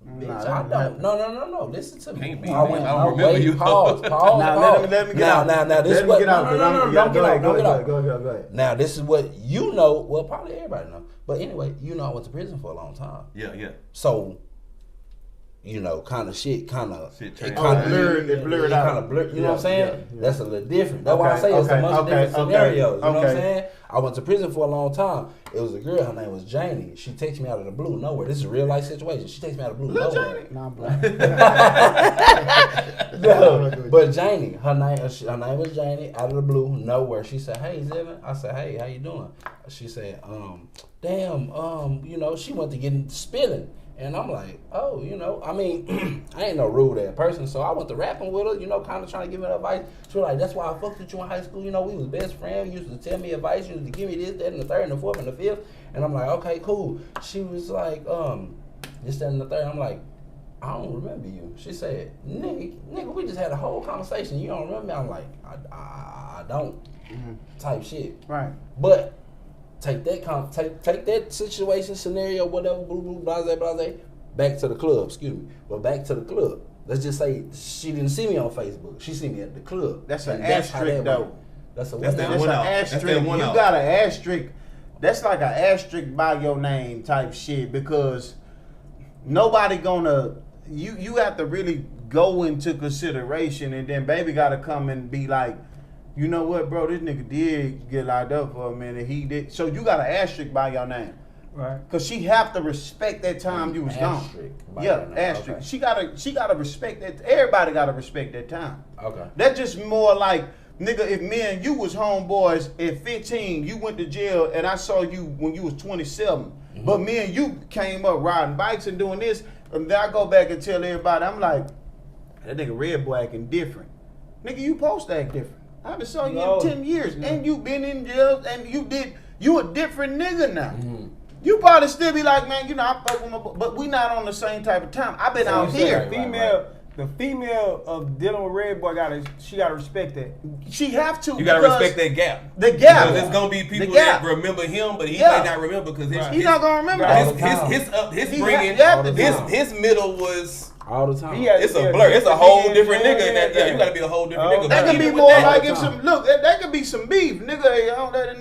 Bitch, Nah, I don't. No. Listen to me. Can't be. I went, I don't no, remember wait, you. Pause. Now let me get out. Now, this Let is me what. get out. No, don't get out. Don't get out. Go ahead. Now, this is what you know. Well, probably everybody know. But anyway, I went to prison for a long time. Yeah. So, kind of shit, Shit it changed. blurred out. kind of blurred. You know what I'm saying? Yeah. That's a little different. That's why I say it's a bunch of different scenarios. You know what I'm saying? I went to prison for a long time. It was a girl. Her name was Janie. She texted me out of the blue nowhere. This is a real life situation. She texted me out of the blue nowhere. Nah, I'm black. No, but Janie, her name was Janie, out of the blue, nowhere. She said, hey, Zevin. I said, hey, how you doing? She said, damn, she went to get spilling. And I'm like, oh, I ain't no rude ass person, so I went to rapping with her, kind of trying to give me advice. She was like, that's why I fucked with you in high school. We was best friends. You used to tell me advice. You used to give me this, that, and the third, and the fourth, and the fifth. And I'm like, okay, cool. She was like, this, that, and the third. I'm like, I don't remember you. She said, nigga, we just had a whole conversation. You don't remember me? I'm like, I don't. Type shit. Right. But take that situation, scenario, whatever, blase, back to the club, excuse me. But back to the club. Let's just say she didn't see me on Facebook. She see me at the club. That's an And how asterisk that though. went. That's That's That's one an out. That's asterisk. that one You out. got an asterisk. That's like an asterisk by your name type shit because nobody gonna. You have to really go into consideration, and then baby gotta come and be like, you know what, bro? This nigga did get locked up for a minute. He did. So you got an asterisk by your name. Right. Cause she have to respect that time you was Asterisk gone. by Yeah, your name. asterisk. Okay. She gotta respect that. Everybody gotta respect that time. Okay. That's just more like, nigga, if me and you was homeboys at 15, you went to jail and I saw you when you was 27. Mm-hmm. But me and you came up riding bikes and doing this, and then I go back and tell everybody, I'm like, that nigga red boy acting different. Nigga, you supposed to act different. I haven't saw you No. in 10 years and you been in jail and you a different nigga now. Mm-hmm. You probably still be like, man, I fuck with my boy, but we not on the same type of time. I've been So out you say here. right. The female of dealing with red boy gotta respect that. She have to. You gotta because respect that gap. The gap. Because there's gonna be people The gap. that remember him, but he Yeah. may not remember because his, He not gonna remember All the that. his He bringing have to do it. his middle was. All the time. It's a blur. It's a whole different nigga. You gotta be a whole different nigga. That But could be even more with that- like if some look. That could be some beef, nigga. Hey, that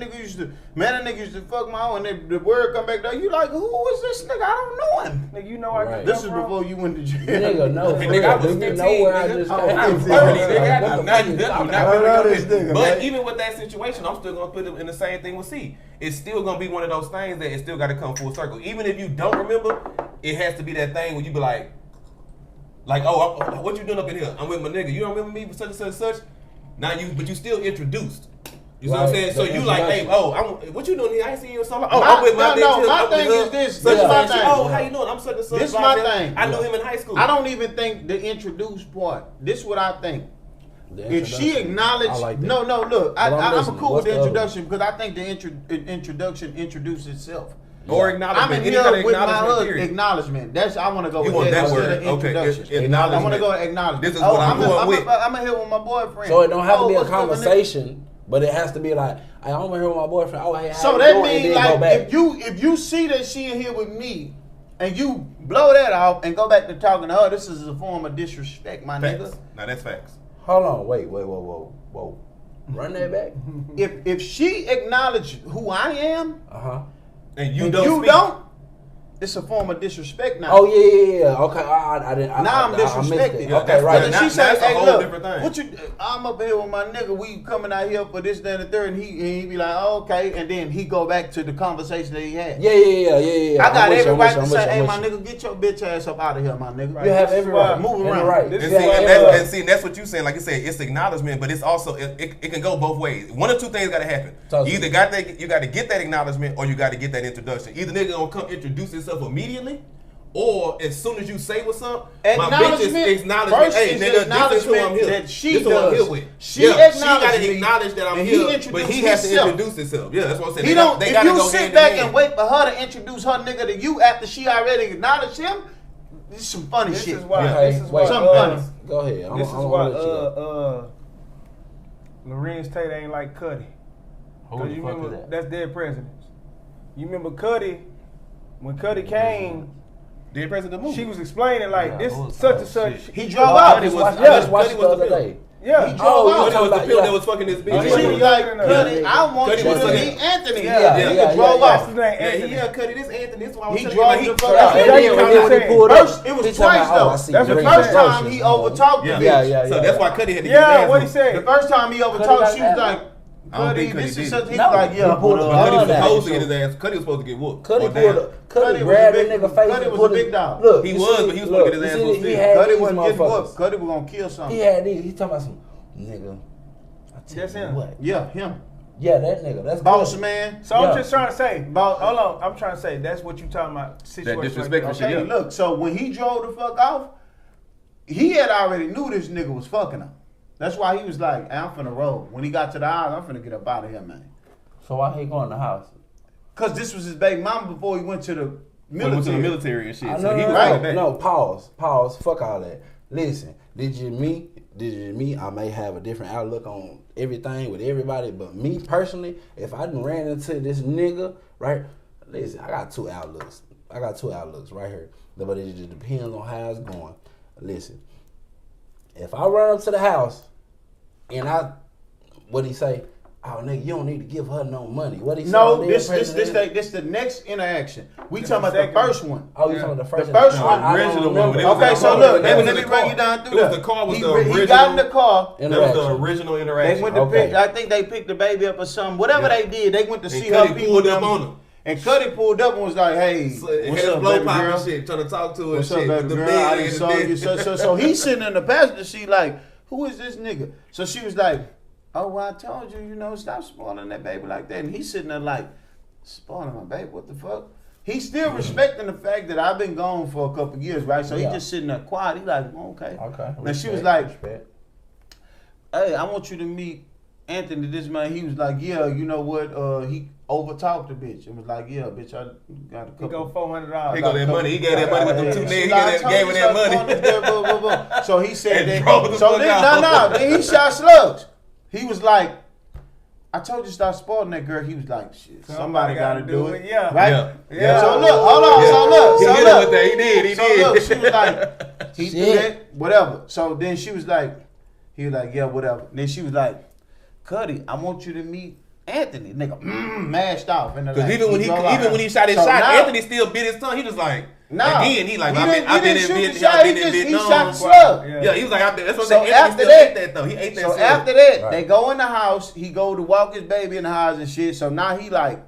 nigga used to fuck my own. And the word come back there. You like, who is this nigga? I don't know him. Nigga, you know I Right. can This come is from? before you went to jail. Nigga, no, for Nigga, real. I was Nigga, 15, know where I nigga. just Oh, came I'm from. 30, nigga. I What do the not fuck you talking I about? know this nigga, But man. even with that situation, I'm still gonna put it in the same thing with C. It's still gonna be one of those things that it still gotta come full circle. Even if you don't remember, it has to be that thing where you be like, oh, what you doing up in here? I'm with my nigga. You don't remember me for such and such and such? But you still introduced. You see what I'm saying? So The you like, hey, introduction. what you doing here? I ain't seen you in so long. Oh, I'm with my bitch. no, my I'm with thing her. is this. Such This and my such. thing. Oh, how you doing? I'm such and such. This blah, my blah. thing. I knew him in high school. I don't even think the introduced part. This what I think. If she acknowledged, I like that. no, look, But I'm I'm listening. cool What's with the the other introduction because I think the introduction introduces itself. Or I'm acknowledgement. in Any here kind of with my acknowledgement. Period. acknowledgement. That's I want to go You with want that instead word? of introduction. Okay. Acknowledgement. I want to go with acknowledgement. This is what I'm going with. I'm here with my boyfriend. So it don't have to be a what's up, nigga? conversation, but it has to be like, hey, I'm here with my boyfriend. Oh, hey, how So you that doing? And means then go like back. if you see that she in here with me and you blow that off and go back to talking to her, this is a form of disrespect, my Facts. nigga. Now that's facts. Hold on, wait, whoa. Run that back. If she acknowledged who I am And you and don't. you speak. don't, it's a form of disrespect now. Oh yeah. Okay, I didn't. Now I'm I missed disrespected. it. Yeah, Okay, that's right. But now- then she said, that's a "Hey, whole look, different thing. what you? I'm up here with my nigga. We coming out here for this, that, and the third." And he be like, oh, "Okay," and then he go back to the conversation that he had. Yeah. I got every right to I'm say, with you, "Hey, I'm my with you. nigga, get your bitch ass up out of here, my nigga." You have every right. Move Every around. right. This And is see, why, and that's what you saying. Like you said, it's acknowledgement, but it's also it can go both ways. One or two things got to happen. Totally. You either you got to get that acknowledgement, or you got to get that introduction. Either nigga gonna come introduce himself immediately, or as soon as you say what's up, my bitch is acknowledgement. First Hey, is nigga, this is who I'm acknowledgement here. that she This is who I'm does. here with. She got acknowledged to me, acknowledge that I'm and he here, but introduced he has to himself. introduce himself. Yeah, that's what I'm saying. He don't. They If gotta you go sit hand back in and hand. wait for her to introduce her nigga to you after she already acknowledged him, this is some funny This shit. is why. Okay, This is wait. why. Something funny. Go ahead. This is I'm why. gonna let you go. Lorenz Tate ain't like Cuddy. Who Cause the you fuck remember is that? that's dead presidents. You remember Cuddy? When Cuddy came, Dead President movie. she was explaining like Yeah, this who was- such oh, and such. shit. He drove I out. just was- watched, yeah, I just watched Cuddy it the was the other pimp. day. Yeah. He drove Oh, out. you Cuddy was the talking pill about- that was fucking this bitch. Oh, She yeah. was like, Yeah. Cuddy, I want Cuddy you was to fucking- meet Anthony. Yeah. He Yeah. drove That's off. his name, Yeah, Anthony. yeah, Cuddy, this Anthony. This is why I was He telling drove you, the like, fuck he- out. And That's then what when he I'm pulled saying. up, First, it was he talking twice, about, though. I see That's The green first verses. time he overtalked the Yeah. bitch. So that's why Cuddy had to get Yeah, his what he ass said. The first time he overtalked, she was like, I don't Cuddy, think Cuddy this did is it. something. He No, was like, he yeah, pulled but, up. But Cuddy was that. supposed to get his ass. Cuddy was supposed to get whooped. Cuddy Or down. pulled up. Cuddy Cuddy was grabbed a that big- nigga face Cuddy and was put a his- big dog. Look, He you was, see- but he was look, gonna get his you ass see whooped He still. had Cuddy these wasn't getting motherfuckers. whooped. Cuddy was gonna kill something. He had these. He talking about some nigga. I tell That's you him. what. Yeah, him. Yeah, that nigga. That's Boss good. man. So I'm Yeah. just trying to say, About- hold on, I'm trying to say that's what you talking about. Situation disrespect like for that. shit, Okay, yeah. look, so when he drove the fuck off, he had already knew this nigga was fucking him. That's why he was like, I'm finna roll. When he got to the house, I'm finna get up out of here, man. So why he going to the house? Cause this was his baby mama before he went to the When he went to the military. military and shit. I So he was right. right back. No, pause. Fuck all that. Listen, did you meet? I may have a different outlook on everything with everybody, but me personally, if I done ran into this nigga, right? Listen, I got two outlooks. Right here. But it just depends on how it's going. Listen, if I run up to the house and what he say? Oh, nigga, you don't need to give her no money. What he say? No, on this the president? the next interaction. We This talking about the the second first one. Oh, you talking about the first? The first No, one, I don't original one, remember. when it was Okay, the so car. look, That was let the me bring car. you down through It was that. the car was he, the he original. got in the car. That was the Interaction. original They interaction. went to Okay. pick. I think they picked the baby up or something. Whatever Yeah. they did, they went to see Cuddy her people. pulled up them- on him. And Cuddy pulled up and was like, "Hey, So it what's had up, blow baby pop girl? and shit, trying to talk to her What's and up, shit. baby The girl? bed I and just the saw bed. you." So he's sitting in the passenger seat like, "Who is this nigga?" So she was like, "Oh, well, I told you, stop spoiling that baby like that." And he's sitting there like, "Spoiling my baby? What the fuck?" He's still respecting the fact that I've been gone for a couple years, right? So Yeah. he just sitting there quiet. He like, "Okay." Okay. Now she was Respect, like, respect. "Hey, I want you to meet Anthony, this man." He was like, "Yeah, you know what? He overtalked the bitch." And was like, "Yeah, bitch, I got a He couple." go $400. He got that money. He gave that money with them two niggas. He She like, gave her that money. money. So he said And that. drove the So fuck then, out. then he shot slugs. He was like, "I told you stop spoiling that girl." He was like, "Shit, somebody got to do it." Yeah. Right? Yeah. Yeah. So look, hold on. Yeah. So look. He So hit look. her with that. He did. He So did. look, she was like, he did Shit. that, whatever. So then she was like, he was like, "Yeah, whatever." Then she was like, "Cuddy, I want you to meet Anthony." Nigga, mashed off. Because even when he shot his So shot, now- Anthony still bit his tongue. He was like, Nah. again, he like, He I've didn't been in shoot the Vietnam. shot, I've been he in just- he Vietnam. shot the slug. Yeah. Yeah, he was like, that's what So Anthony after still that- ate that though. He ate that So slug. after that, Right. they go in the house. He go to walk his baby in the house and shit. So now he like,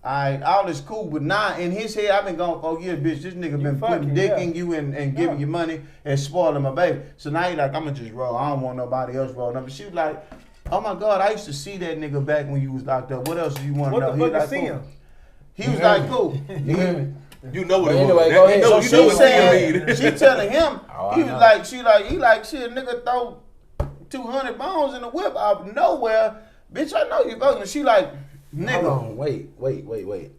all this cool, but now in his head, I've been gone for 4 years, bitch. This nigga been fucking, putting dick yeah. in you and giving you money and spoiling my baby. So now he like, I'm gonna just roll. I don't want nobody else rolling up. But she was like, "Oh my God, I used to see that nigga back when you was locked up. What else do you want to What know?" the He fuck like, is see cool. him? He was like, "Cool." You hear me? You know what But it anyway, was. go ahead. You know, So you know she what saying, you mean. she telling him, Oh, I he was know. like, he like, shit, nigga throw 200 bones in the whip out of nowhere. Bitch, I know you fucking. She like, nigga. Hold on, wait.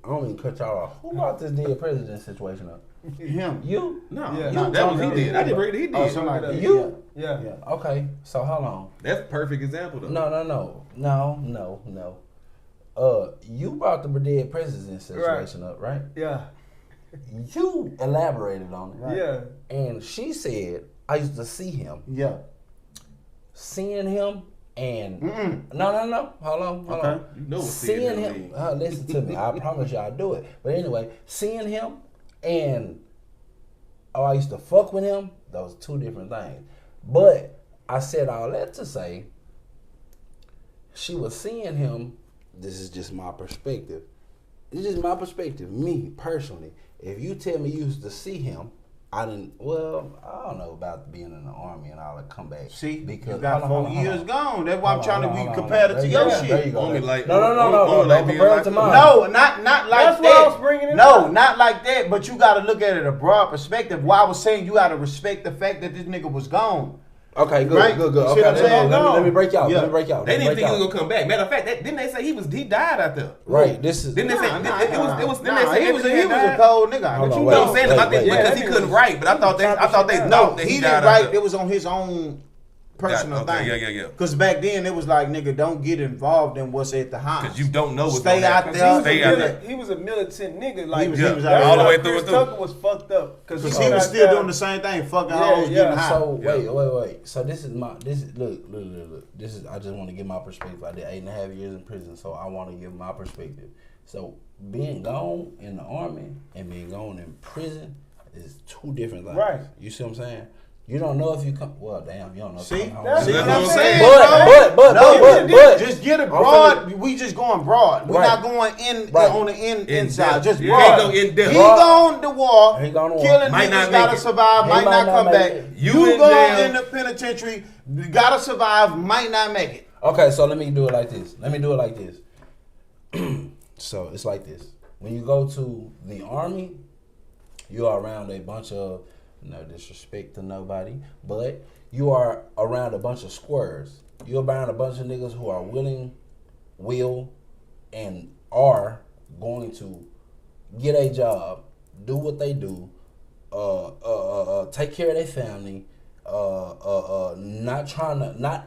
I don't even cut y'all off. Who brought this dead president situation up? Him. You? No, Yeah. no, that was he did. I didn't bring it. He did. Oh, somebody. You? Yeah. Okay, so hold on. That's a perfect example though. No. You brought the dead president situation up, right? Yeah. You elaborated on it. Right. Yeah. And she said, I used to see him. Yeah. Seeing him and Mm-mm. no. Hold on. You know what Seeing him. Listen to me. I promise you I'll do it. But anyway, seeing him and I used to fuck with him, those two different things. But I said all that to say she was seeing him. This is just my perspective. It's just my perspective, me personally. If you tell me you used to see him, I don't know about being in the army and all that come back. See, because you got hold 4 on. years gone. That's why I'm Hold trying on, to be hold on, compared hold to on. your There shit. you go. Only like No. only like Don't being compare it like to that. mine. No, not like That's that. why I was bringing it No, up. not like that. But you got to look at it a broad perspective. Why I was saying you got to respect the fact that this nigga was gone. Okay, good, Right? good. See Okay, what I'm saying? let me break y'all. Yeah. They didn't think he was gonna come back. Matter of fact, didn't they say he died out there? Right, this is... Didn't they say Nah, it was? Didn't nah, they say he was Anthony had a died? cold nigga. Hold But on, you wait. No, know, I'm saying I think Yeah, because he he couldn't was write, but I thought they chopping thought that he he didn't died out write. there. It was on his own personal Got- okay, thing. yeah. Because back then it was like, nigga, don't get involved in what's at the house. Because you don't know what's Stay gonna out happen. there. Stay out there. He was a militant nigga. Like He was that's all the why way through Chris and through. Tucker was fucked up because Because he was still doing the same thing, fucking hoes, getting high. So Yeah. wait. So this is look. This is I just want to give my perspective. I did 8.5 years in prison, so I want to give my perspective. So being gone in the army and being gone in prison is two different things. Right. You see what I'm saying? You don't know if you come. Well, damn, you don't know. If See? you come home. That's See what what I'm I'm saying. saying? But just get it I'm broad. We just going broad. We're Right. not going in Right. on the inside. depth. Just You broad. can't go in depth. He Broad. gone to war. He gone to war. Killing Might not niggas make gotta it. survive. He Might not come make back. it. You in going jail. in the penitentiary. Gotta survive. Might not make it. Okay, so let me do it like this. So it's like this. When you go to the army, you are around a bunch of, no disrespect to nobody, but you are around a bunch of squares. You're around a bunch of niggas who are will, and are going to get a job, do what they do, take care of their family, not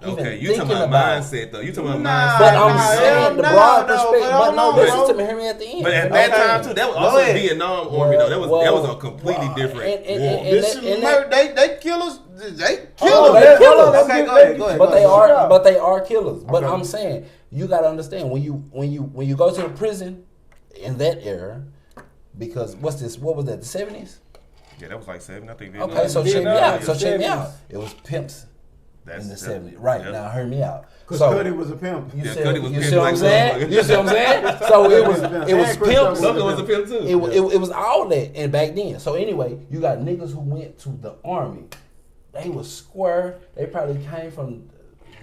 even Okay, you thinking talking about about mindset though. You talking about Nah, mindset. But I'm Nah, saying the no, broad no, perspective. but But hold no, on, listen bro. to me. Hear me at the end. But at Hear me that at time the too, that was Go also ahead. Vietnam Army though. That was a completely different and- war. and- This is and murder. They kill us. They Hold kill on, us. they kill us. Okay, go ahead. But they go ahead. are, killers. But Okay. I'm saying you gotta understand when you go to the prison in that era, because what was that, the 70s? Yeah, that was like 7. I think. Okay, so check me Vietnam, out. So the check me 70s. out. It was pimps in the 70s. Right, yeah. now hear me out. Because So Cuddy was a pimp. you Yeah, see, Cuddy was you pimp see what I'm like saying? motherfucker. You see what I'm saying? So it was And pimps. Chris Sucker was a pimp too. It was all that, and back then. So anyway, you got niggas who went to the army. They was square. They probably came from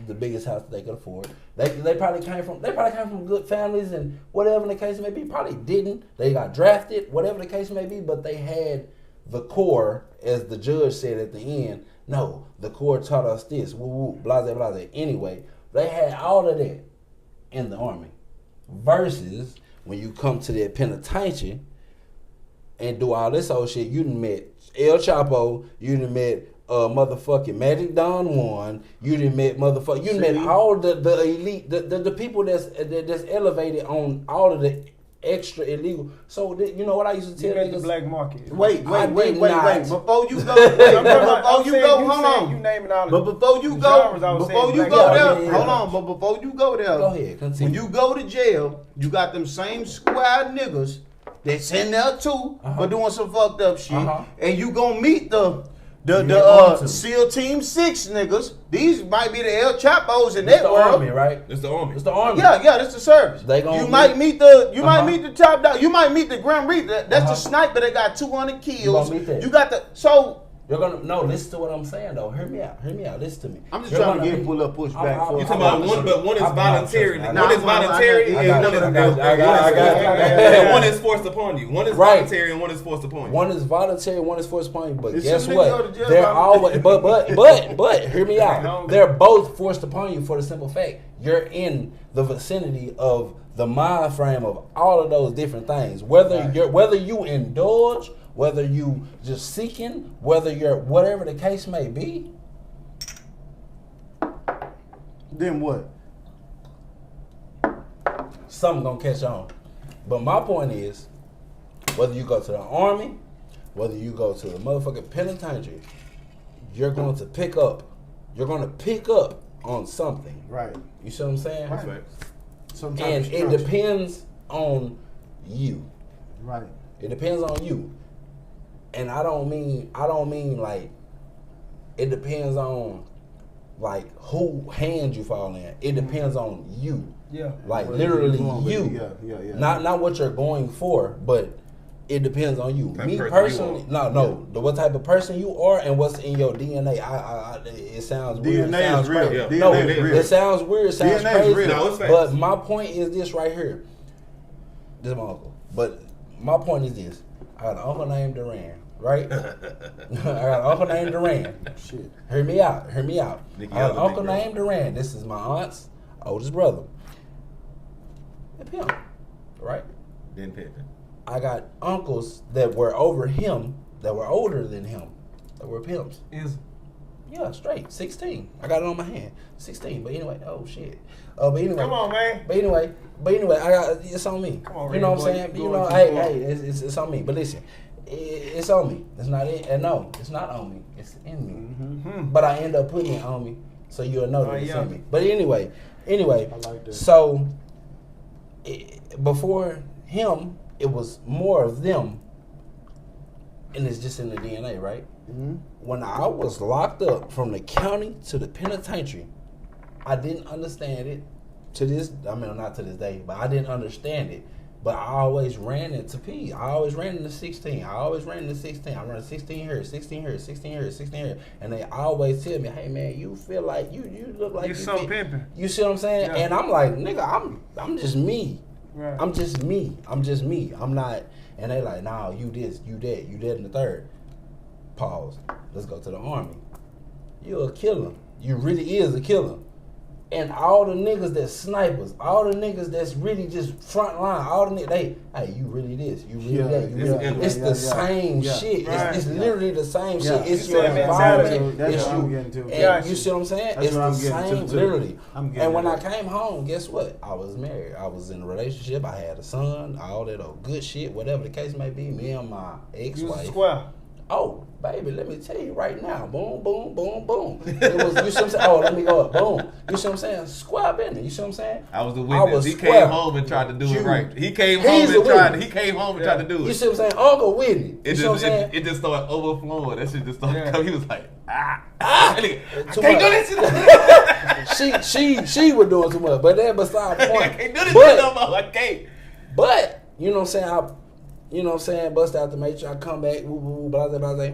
the biggest house that they could afford. They probably came from good families and whatever the case may be. Probably didn't. They got drafted, whatever the case may be. But they had the core, as the judge said at the end. No, the core taught us this. Woo woo, blase blase. Anyway, they had all of that in the army. Versus when you come to that penitentiary and do all this old shit, you done met El Chapo, you done met motherfucking Magic Don Juan, you done met motherfucking, you done met all the elite, the people that's elevated on all of the extra illegal. So you know what I used to You tell at the niggas? black market. Wait. not. Before you go, hold on. You naming all But before you the go, genres I was before saying, you black go market. there, Yeah. hold on. But before you go there, Go ahead, continue. when you go to jail, you got them same square niggas that's in there too for doing some fucked up shit, and you gonna meet the SEAL Team 6 niggas. These might be the El Chapos in It's that the world. army, right? It's the army. It's the army. Yeah, that's the service. They gonna you might meet the might meet the top dog. You might meet the Grim Reaper. That's the Uh-huh. sniper that got 200 kills. You gonna meet that. You got the so You're gonna listen to what I'm saying though. Hear me out. Listen to me. I'm just You're trying to gonna get pull up push back. You talking about one, but one is voluntary. One is voluntary, I and got one is forced upon you. One is Right. voluntary, and one is forced upon you. One is voluntary, one is forced upon you. But It's guess some niggas what? go to jail They're about always, but hear me out. They're both forced upon you for the simple fact you're in the vicinity of the mind frame of all of those different things. Whether you indulge, whether you just seeking, whether you're whatever the case may be. Then what? Something gonna catch on. But my point is, whether you go to the army, whether you go to the motherfucking penitentiary, you're going to pick up. You're gonna pick up on something. Right. You see what I'm saying? Right. Some type And of it structure. depends on you. Right. It depends on you. And I don't mean like it depends on like who hand you fall in. It depends on you. Yeah. Like Where literally you going with you. it. Yeah. Not what you're going for, but it depends on you. Type Me of person personally, you are. what type of person you are and what's in your DNA. It sounds weird. DNA It sounds is real. crazy. Yeah. No, DNA is real. it sounds weird. It sounds DNA is crazy. real. No, it's facts. But my point is this right here. This is my uncle. But my point is this. I got an uncle named Duran, right? I got an uncle named Duran. Shit. Hear me out. I Nicky got an Elder, uncle big bro. named Duran. This is my aunt's oldest brother. And pimp, right? Then Pippin. I got uncles that were over him, that were older than him, that were pimps. Yeah, straight. 16. I got it on my hand. 16. But anyway, oh shit. But anyway. Come on, man. But anyway, I got it's on me. Come on, you know what I'm Randy saying? boy. You Going know, too far. hey, it's on me. But listen, it's on me. It's not it. And no, it's not on me. It's in me. Mm-hmm. But I end up putting it on me, so you'll know that it's yeah. in me. But anyway, I like that. so before him, it was more of them, and it's just in the DNA, right? Mm-hmm. When I was locked up from the county to the penitentiary, I didn't understand it not to this day, but I didn't understand it. But I always ran into P. I always ran into 16. I run 16 here, 16 here, 16 here, 16 here. And they always tell me, hey man, you feel like you look like You're so fit. pimping. You see what I'm saying? Yeah. And I'm like, nigga, I'm just me. Right. I'm just me. I'm not. And they like, nah, you this, you that, you that, and the third. Pause. Let's go to the army. You're a killer. You really is a killer. And all the niggas that's snipers, all the niggas that's really just front line, all the niggas, hey, you really this, you really that, you really that. It's the same shit. Right. It's literally the same Yeah. shit. It's You your said environment. That's It's what I'm you. getting to. And Gotcha. you see what I'm saying? That's It's what the I'm getting same, to, too. literally. I'm getting And when to I that. came home, guess what? I was married. I was in a relationship. I had a son, all that old good shit, whatever the case may be. Me and my You was a ex-wife. square. Oh, baby, let me tell you right now. Boom, boom, boom, boom. It was, you see what I'm saying? Oh, let me go up. Boom. You see what I'm saying? Square business. You see what I'm saying? I was the I witness. was He square. came home and tried to do You- it right. He came He's home the and tried. witness. He came home and tried to do You it. see what I'm saying? Uncle Whitney. It You see what I'm saying? just it just started overflowing. That shit just started Yeah. coming. He was like, That nigga, I Too can't much. do this shit. she was doing too much, but that beside the I point. can't do this But- shit no more. I can't. But you know what I'm saying? Bust out the matrix. I come back. Woo, woo, woo, blah, blah, blah, blah.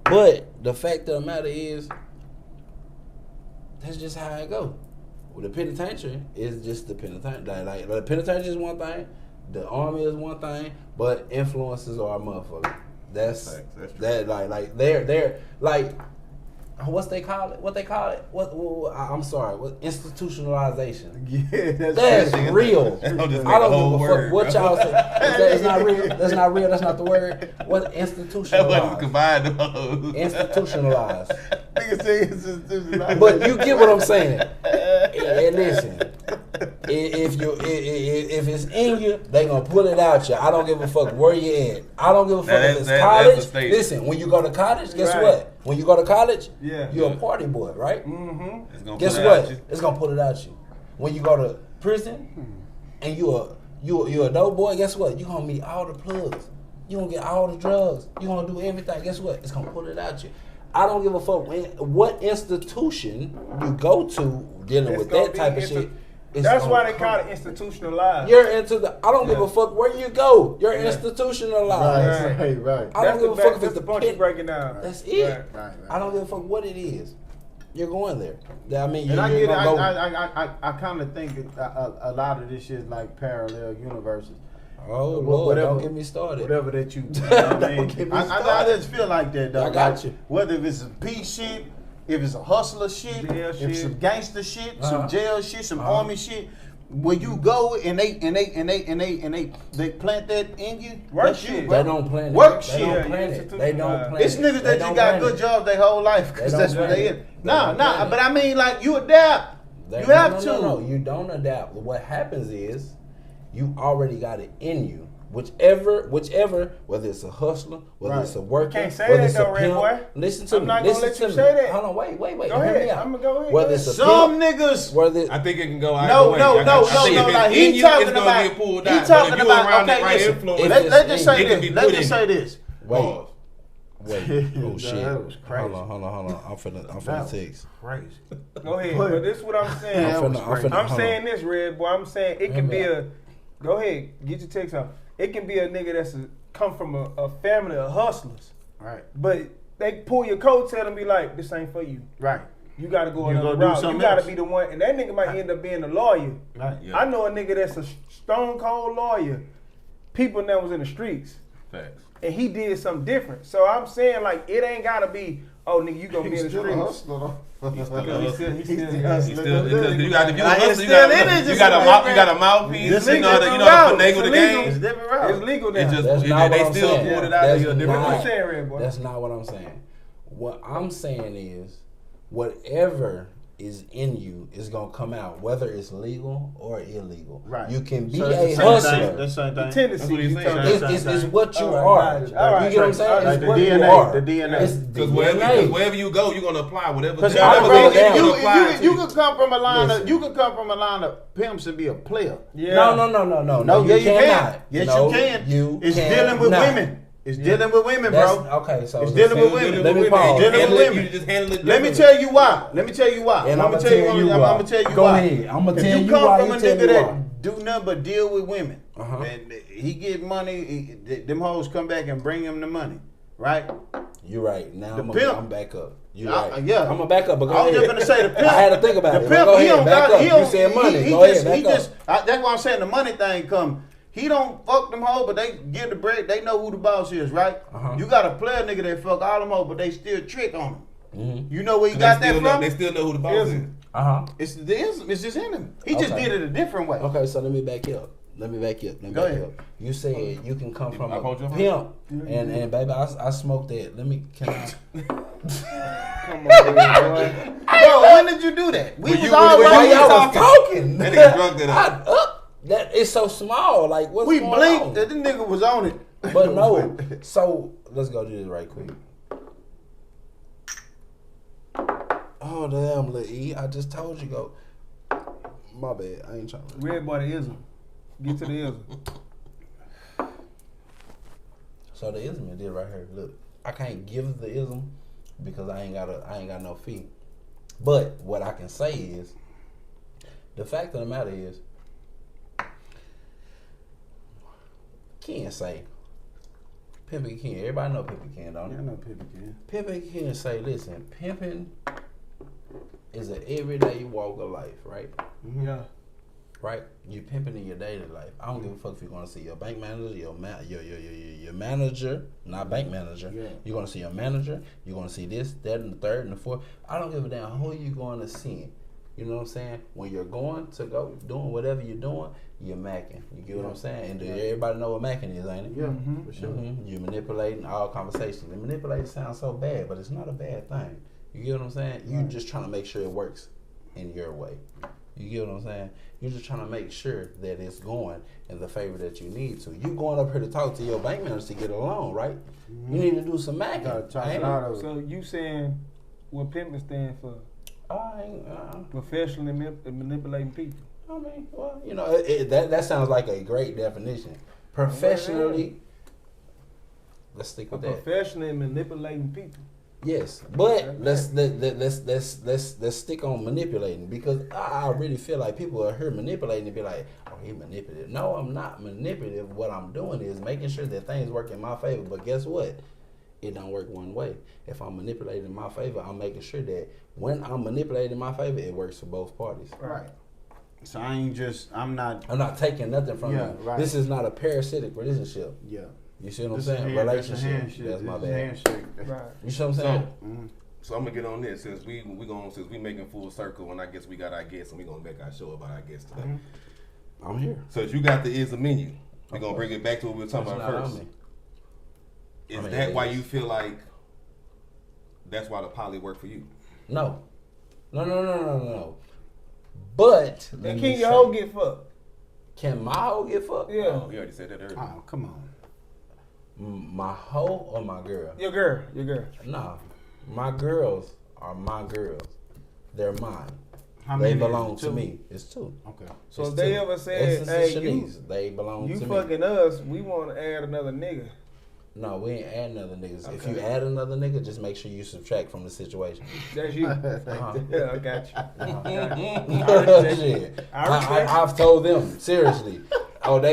But the fact of the matter is, that's just how it go. Well, the penitentiary is just the penitentiary. Like the penitentiary is one thing, the army is one thing, but influences are a motherfucker. That's Facts, that's true. that like they're like. What they call it? I'm sorry. What institutionalization? Yeah, That's crazy. real. That don't just I make a don't whole give a word, fuck what bro. y'all say. That's not real. That's not real. That's not the word. What That wasn't institutionalized? combined though. Institutionalized. Nigga say it's institutionalized. But you get what I'm saying. And listen, if it's in you, they gonna pull it out you. I don't give a fuck where you at. I don't give a fuck if it's That's college. the state. Listen, when you go to college, guess Right. what? When you go to college, Yeah. you're a party boy, right? Mm-hmm. It's gonna Guess pull it out what? you. It's gonna pull it out you. When you go to prison and you're a dope boy, guess what? You're gonna meet all the plugs. You're gonna get all the drugs. You're gonna do everything. Guess what? It's gonna pull it out you. I don't give a fuck what institution you go to dealing with that type of shit. That's gonna why they come. call it institutionalized. You're into the. I don't give Yeah. a fuck where you go. You're Yeah. institutionalized. Right. I don't give a fuck if That's it's the the point you're pit. breaking down. That's it. Right. I don't give a fuck what it is. You're going there. I mean, And I you're get it. gonna go. I kind of think a lot of this shit is like parallel universes. Oh Wh- Lord, whatever- don't get me started. Whatever that you, know what I Don't mean? get me I started. just feel like that though. I got Like, you. Whether if it's a peace shit, if it's a hustler shit, Jail if shit. some gangster shit, Uh-huh. some jail shit, some army shit. When you go and they plant that in you, Work that's you, shit. bro. They don't plan it. Work They shit. don't Yeah, plan it. institutionalized. They don't plan It's it. niggas They that don't just got plan good it. jobs their whole life because They that's don't what they plan in. it. They Nah, don't plan nah. it. But I mean, like you adapt. You have to. No, you don't adapt. What happens is you already got it in you. Whichever, whether it's a hustler, whether Right. it's a worker, can't say whether that it's though, a Red pimp. boy. Listen to I'm me. not gonna Listen let to you me. say that. Hold on, wait. Go Hear me ahead. out. I'm gonna go ahead. Whether it's a Some pimp, niggas. whether I think it can go either No, way. no, I no, think no, if no. it's Like in he you, talking it's gonna about. get pulled He out. talking But if you about. around that Okay, right listen. influence, If Let's it's just in say you, it can this. be Let's put just in say you. this. wait, Pause. oh shit. That was crazy. Hold on. I'm finna That was text. crazy. Go ahead. But- But this is what I'm saying. That was crazy. I'm hold saying on. this, Red Boy. I'm saying it Hear can me be out. a. Go ahead, get your text out. It can be a nigga that's come from a family of hustlers, Right. but they pull your coattail and be like, "This ain't for you. Right. You got to go You another go do route. You something got to else." be the one." And that nigga might end up being a lawyer. Right. Yeah. I know a nigga that's a stone cold lawyer. People that was in the streets, Facts. and he did something different. So I'm saying like it ain't gotta be. Oh nigga, you gonna be in the streets. He's still Because he's still He's still because you got if you a Like, it's hustler, still in it, you just got a a mouth, different- you got a mouthpiece. It's You know legal the route. finagle It's the illegal. It's game. different route. It's legal now. It's just That's not they what I'm still saying. pulled it out That's of here a different What not- you way. saying, Red Boy? That's not what I'm saying. What I'm saying is, whatever is in you is gonna come out, whether it's legal or illegal. Right. You can be So a it's the same hustler. thing. That's the same thing. Tendency. That's what he's you saying. talking It's, about. it's what you All are. right, got you. All right, You get what I'm saying? right. It's Like the what you DNA, are. the DNA. It's Because DNA. wherever you go, you're gonna apply whatever. Because I don't bro, give a damn. you you could come from a line Listen. of you could come from a line of pimps and be a player. Yeah. No. No, yeah, you cannot. can. Yes, No, you can. You It's dealing with cannot. women. It's dealing with women, That's, bro. okay, so It's the dealing with thing- women. Let me It's pause. dealing with Handle it- women. You just handle it. Let me differently. tell you why. Let me tell you why. And I'm I'ma gonna tell you why. I'm gonna tell you Go why. ahead. I'ma If tell you you come why. from You a tell nigga me that why. do nothing but deal with women, Uh-huh. and he get money, them hoes come back and bring him the money, right? You're right. Now The I'm pimp. back up. You're I- right. yeah. I'm gonna back up, but go I was ahead. just gonna say the pimp. I had to think about the it. pimp, But go he ahead, don't back got, up. he You don't, said money. He Go just, ahead, he back just, up. that's why I'm saying the money thing come. He don't fuck them hoes, but they give the bread. They know who the boss is, right? Uh-huh. You got a player nigga that fuck all them hoes, but they still trick on him. Mm-hmm. You know where you They got that still know- from? They still know who the boss is. Uh-huh. It's just in him. He just Okay. did it a different way. Okay, so let me back you up. Go ahead. up. You said you can come from I a called you up? pimp, and baby, I smoked that. Can I? Come on, Red Boy. Yo, when did you do that? We When was you- all when While you right. y'all was talking, That nigga drunk that up. That is so small. Like what's We going blinked on? that the nigga was on it. But no. So let's go do this right quick. Oh damn, Lil E, I just told you go. My bad. I ain't trying to. Red Boy, the ism. Get to the ism. So the ism it did right here. Look, I can't give the ism because I ain't got no fee. But what I can say is, the fact of the matter is, Ken say, Pimpin' Ken. Everybody know Pimpin' Ken, don't I it? know people can. Pimpin' Ken say, listen, pimping is an everyday walk of life, right? Yeah. Right? You pimping in your daily life. I don't give a fuck if you're gonna see your bank manager, your manager, not bank manager. Yeah. You're gonna see your manager. You're gonna see this, that, and the third, and the fourth. I don't give a damn who you going to see. You know what I'm saying? When you're going to go doing whatever you're doing, you're macking. You get what I'm saying? And everybody know what macking is, ain't it? Yeah, for sure. You're manipulating all conversations. And manipulating sounds so bad, but it's not a bad thing. You get what I'm saying? You're just trying to make sure it works in your way. You get what I'm saying? You're just trying to make sure that it's going in the favor that you need to. You going up here to talk to your bank manager to get a loan, right? You need to do some macking. Gotta talk ain't it it? out of it. So you saying what pimping stand for? Professionally manipulating people. I mean, well, you know, that sounds like a great definition. Professionally, let's stick with that. Professionally manipulating people. Yes, but let's stick on manipulating, because I really feel like people are here manipulating and be like, oh, he manipulative. No, I'm not manipulative. What I'm doing is making sure that things work in my favor. But guess what? It don't work one way. If I'm manipulating in my favor, I'm making sure that when I'm manipulating in my favor, it works for both parties. Right. So I'm not taking nothing from you. Right. This is not a parasitic relationship. Yeah. You see what I'm saying? Relationship. That's my bad. Handshake. Right. You see what I'm saying? So I'm gonna get on this since we making full circle, and I guess we got our guests, and we gonna make our show about our guests today. I'm here. So if you got the is a menu, we gonna bring it back to what we were talking about first. Is that why you feel like that's why the poly work for you? No. But And can your hoe get fucked? Can my hoe get fucked? Yeah. Oh, you already said that earlier. Oh, come on. My hoe or my girl? Your girl. Nah. My girls are my girls. They're mine. How They many belong is it? to Two? me. It's two. Okay. So It's if they two. ever said, Essence hey, and you Shanice, they belong to me. fucking us, we want to add another nigga. No, we ain't add another niggas. If Okay. you add another nigga, just make sure you subtract from the situation. That's you. Uh-huh. Yeah, I got you. Shit. I respect I've told them, seriously.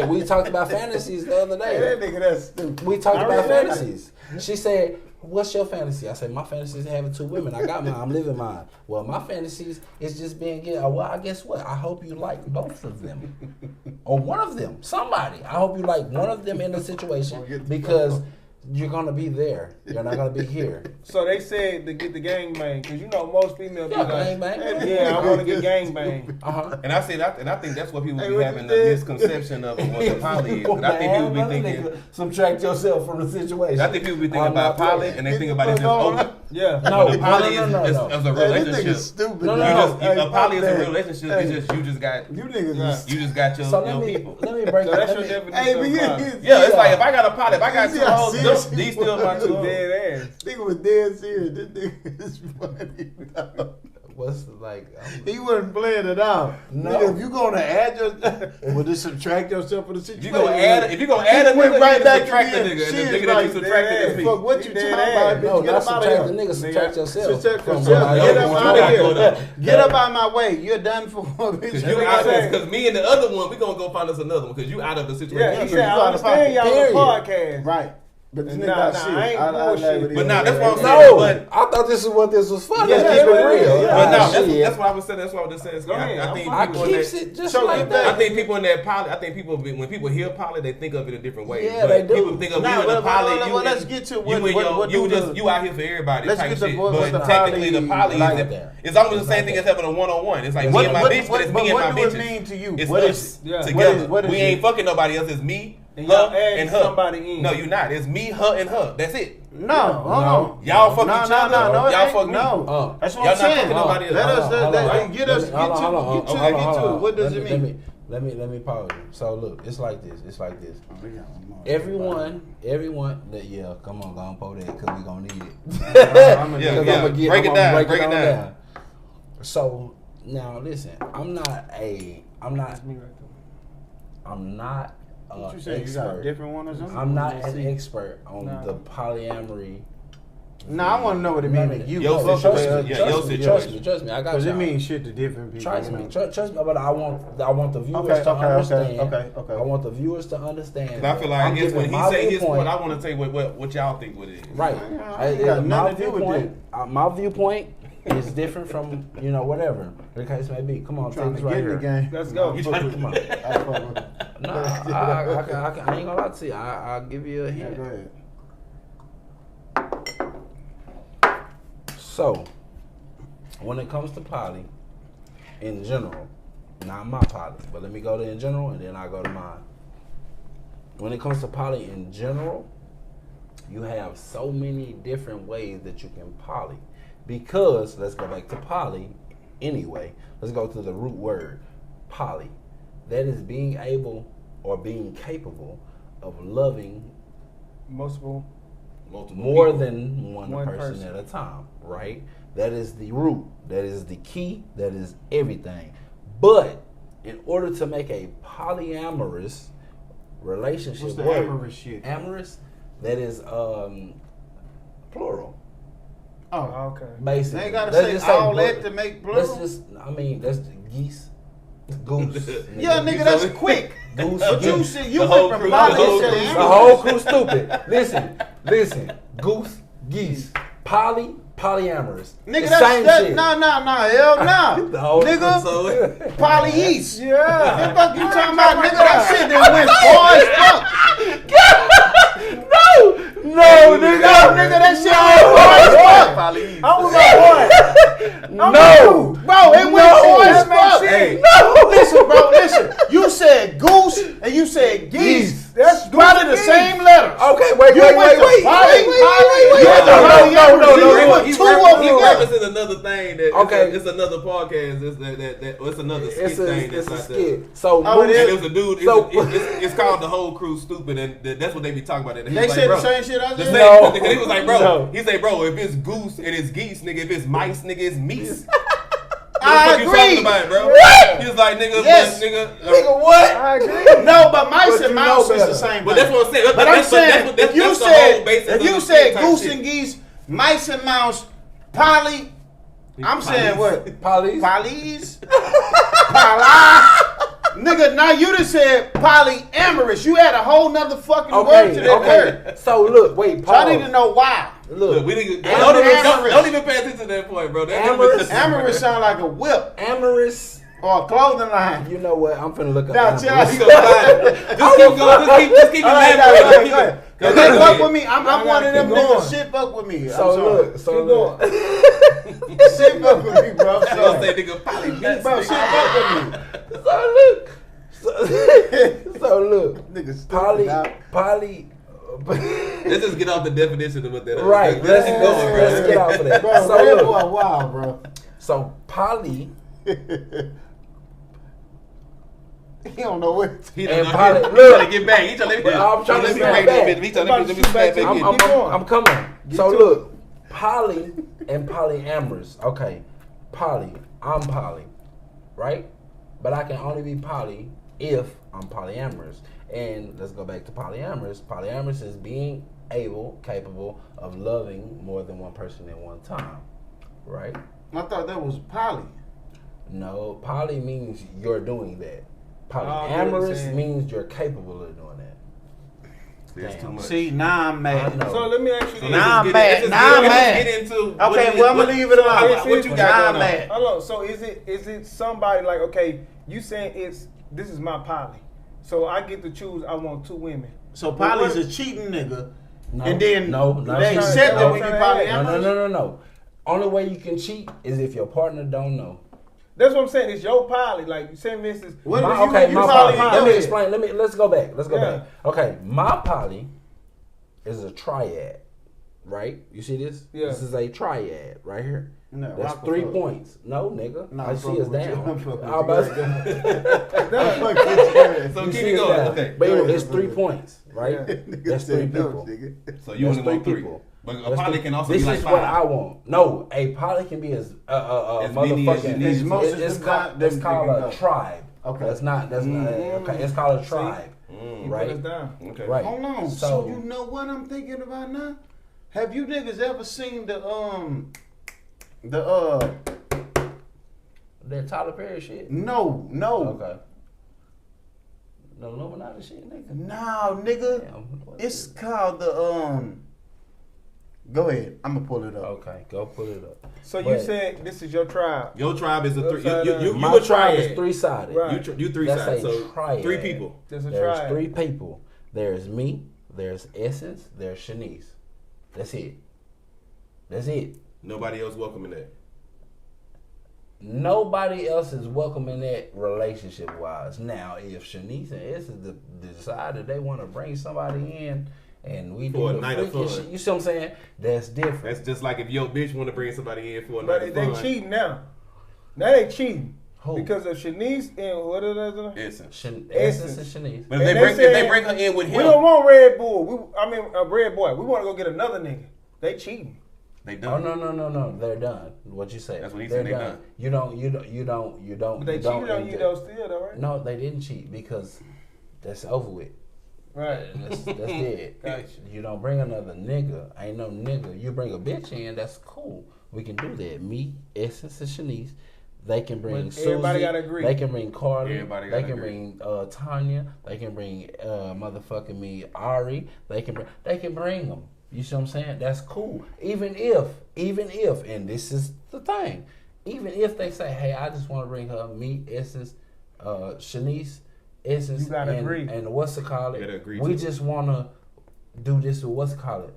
We talked about fantasies the other Hey, that day. nigga, that's stupid. We talked I about respect fantasies. She said, what's your fantasy? I said, my fantasy is having two women. I got mine. I'm living mine. Well, my fantasies is just being gay. Well, I guess what? I hope you like both of them. Or one of them. Somebody. I hope you like one of them in the situation, because you're going to be there. You're not going to be here. So they said to get the gangbang, because you know most females be Yeah, like, gangbang. yeah, I want to get gangbang. Uh-huh. And I think that's what people Hey, be what having you the did? misconception of what the poly is. And I think people be thinking. Subtract yourself from the situation. I think people be thinking about poly and they think about it just open. Yeah. No, The poly no. is a Hey, this relationship. nigga's stupid. No, man. no. Hey, A poly is a fuck real that. relationship. Hey, It's just you just got you niggas got your, So your people. let me break So that's let your me- definition Hey, but of yeah, poly. Yeah, it's like if I got a poly, if I got See two how hoes, serious these still my two hoes. Dead ass. nigga was dead serious. This nigga is funny. What's like? He wasn't playing it out. No. Nigga, if you gonna add your, well, just subtract yourself from the If situation. you gonna add a went nigga, right you back just subtract to the being nigga, and shit the nigga that like you subtracted that. is me. Fuck what He you dead talking ass. about, No, bitch? Get not up out subtract of the here. nigga. Subtract yourself. Subtract from yourself. my Get other up one. out of Hold here. on. Get up out of my way. You're done for bitch. Cause you out of because me and the other one, we gonna go find us another one. Cause you out of the situation. Yeah, he you said, out I of understand y'all Period. on the podcast. Right. But this Nah, nigga got nah, shit. I ain't let bullshit. it But is. nah, that's what I'm saying. No, But I thought this is what this was for. Yeah, Let's yeah, keep it yeah, real. yeah. But no, Shit. that's what I was saying. That's what I was just saying. Go ahead, I think I people in keeps that, it just So like get that. I think people in that poly. I think people when people hear poly, they think of it a different way. Yeah, but they do. People think of Nah, you in the well, poly. well, you well, in- let's get to you what- in what- your- what you do just the- you out here for everybody Let's type get to shit. what But the technically, the poly poly like is that. it's almost the It's same like thing that. as having a one-on-one. It's like me and my bitch, but it's me and my what do it bitches. mean to you? It's What us is- Yeah. together. what is We it? ain't fucking nobody else. It's me, And her, y'all add and her. somebody in. No, you're not. It's me, her, and her. That's it. No, hold on. Y'all fuck No, each no, other. no, it Y'all ain't. fuck me. No. That's what Y'all I'm not saying. fucking nobody else. Let us Hold on, get hold on. to it. What does it mean? Let me pause you. So look, it's like this. Everyone, yeah, come on, go and pull that because we gonna need it. Yeah. Break it down. Break it down. So now listen, I'm not Me right What you say? You got a expert. different one or something? I'm not an expert on Nah. the polyamory. No, I want to know what it means to you. Your Trust situation. me, Yeah, trust your me, situation. Trust me, I got Because you. it means shit to different people. Trust you me, know? trust me, but I want the viewers Okay, to okay, understand. okay. I want the viewers to understand. Cause I feel like I'm I guess when giving he my say his viewpoint- point, I want to tell you what y'all think what it is. Right. I ain't got nothing to do with My viewpoint is different from whatever the case may be. Come on, Trying take to this get right in the here. game. Let's go. You trying to Come on. I fuck with it. No, I ain't gonna lie to you. I'll give you a Yeah, hint. go ahead. So, when it comes to poly, in general, not my poly, but let me go to in general and then I go to mine. When it comes to poly in general, you have so many different ways that you can poly. Because, let's go back to poly anyway. Let's go to the root word, poly. That is being able or being capable of loving Multiple. more people. than one person person. at a time, right? That is the root. That is the key. That is everything. But in order to make a polyamorous relationship What's the work, amorous shit? amorous, that is plural. Oh, Okay. Basically, they ain't gotta Let's say just all bull- that to make plural. That's the geese, goose. Yeah, nigga, that's quick. Goose, But you goose. see, you The whole went from crew, Molly the whole to crew. The Amber. whole crew stupid. Listen. Goose, geese, polyamorous. Nigga, The that's same that. shit. Nah, hell The nah. whole Nigga, So polyese. Yeah. The fuck you talking about, nigga? That shit that went far as fuck. No, nigga. Nigga, that shit went far as fuck. Polyamorous. I was like, what? No. Bro, it went far as that makes fuck. sense. No. Listen, bro, listen. You said goose and you said geese. That's Probably the geese. same letters. Okay, wait. You went to poly. You went to No. You went He two of he them. referencing another thing that Okay. it's another podcast. It's another skit It's thing a that's out there. skit. So Oh, it And is? it was a dude. So- It's called the whole crew stupid, and that's what they be talking about. And he They was said like, the bro, same shit I the said. same. No. He was like, bro. No. He said, bro, if it's goose and it's geese, nigga. If it's mice, nigga, it's meese. I What the fuck you agree. talking about, bro? What? He was like, nigga, Yes. but, nigga. nigga, what? I agree. No, but mice But and you mouse know is the better. same But thing. that's what I'm saying. But I'm saying, if you that's the whole said basis if of you the said skit type goose shit. and geese, mice and mouse, poly, I'm saying what? Police. Polys? Poly? Nigga, now you just said polyamorous. You had a whole nother fucking word to that word. So look, wait, So I need to pause. know why. Look, Look, we didn't, Amorous. don't even pay attention to that point, bro. That Amorous. Amorous sound like a whip amorous. or a clothing line. You know what? I'm finna look up. Now, amorous. Chad, He gonna find it. Just keep going. Just keep All right, elaborating. all right, Keep all right. it- If go they ahead. fuck with me, I'm I one of them gotta keep niggas. going. Shit fuck with me. So look, so look. Shit fuck with me, bro. They gonna say nigga poly beats, Bro, shit fuck with me. So look. So look. Nigga Poly. Let's just get off the definition of what that is. Right. Let's keep going, Let's get bro. off of that. Bro, So red look. boy, wow, bro. So poly. He don't know what. He And done- poly- he look. trying to get back. He trying to I'm trying to let me get back. back. He trying to let me Get back. back. I'm coming. So to look, poly and polyamorous. Okay, poly. I'm poly, right? But I can only be poly if I'm polyamorous. And let's go back to polyamorous. Polyamorous is being capable of loving more than one person at one time, right? I thought that was poly. No, poly means you're doing that. I get what you're Polyamorous saying. means you're capable of doing that. That's too much. See, now I'm I mad. know. So let me ask you this. Now I'm Let's mad. just Now I'm let's mad. get into Okay, well, I'm gonna leave it alone. What you got Now going I'm on? mad. Hold on. So is it somebody like, okay, you saying this is my poly, so I get to choose. I want two women. So poly's a cheating nigga, No, and then no, they no, accept no, that we be no, polyamorous. No. Only way you can cheat is if your partner don't know. That's what I'm saying. It's your poly. Like, say, for instance, What My, if you, okay, you my poly? poly. Go Let me ahead. explain. Let's go back. Yeah. back. Okay, my poly is a triad, right? You see this? Yeah. This is a triad right here. No, That's rock 3 the fuck. points. No, nigga. No, I I'm see fucking us with you. down. I'm fucking I'm with about you. that's Fuck with So You keep see it us going. down. Okay. But anyway, Go it's ahead, 3 brother. points, right? Yeah. That's 3 people. So you That's only want 3 three. people. But a That's poly three. can also This be like is what I five. want. No, a poly can be as As many as you motherfucking. need. As most as It's them called, them it's called can a go. tribe. Okay. That's not. Okay. It's called a tribe. You put Right. us down. Okay. Right. Hold on. So, So- you know what I'm thinking about now? Have you niggas ever seen the That Tyler Perry shit. no. Okay. No Illuminati shit, nigga. No, nigga. Damn, what It's is it? called the Go ahead. I'm gonna pull it up. Okay, go put it up. So you But said this is your tribe. Your tribe is a three. Upside down. You my a tribe triad. is 3-sided. Right. You three That's sides. a So triad. 3 people. There's a There's tribe. 3 people. There's me. There's Essence. There's Shanice. That's it. That's it. Nobody else welcome in that. Nobody else is welcome in that relationship wise. Now, if Shanice and Essence decide that they want to bring somebody in and we For a do the night of freaky fun. shit, you see what I'm saying? That's different. That's just like if your bitch want to bring somebody in for a night But of they fun. cheating now. Now they cheating. Who? Because of Shanice and what is that? Essence. Essence and Shanice. But if And they bring said, if they bring her in with we don't him, want Red Bull. Red Boy. We want to go get another nigga. They cheating. they Oh done. no! They're done. What you say? That's what he They're said, they done. You don't. But they cheated on you though still though, right? No, they didn't cheat because that's over with. Right. That's it. Gotcha. You don't bring another nigga. Ain't no nigga. You bring a bitch in, that's cool. We can do that. Me, Essence, and Shanice. They can bring But Susie. everybody gotta agree. They can bring Carly. Everybody They gotta can agree. bring Tanya. They can bring motherfucking me, Ari. They can bring them. You see what I'm saying? That's cool. Even if, and this is the thing, even if they say, hey, I just want to bring her, me, Essence, Shanice, Essence, You gotta agree. and what's it called? You gotta agree We to. just want to do this with what's it called?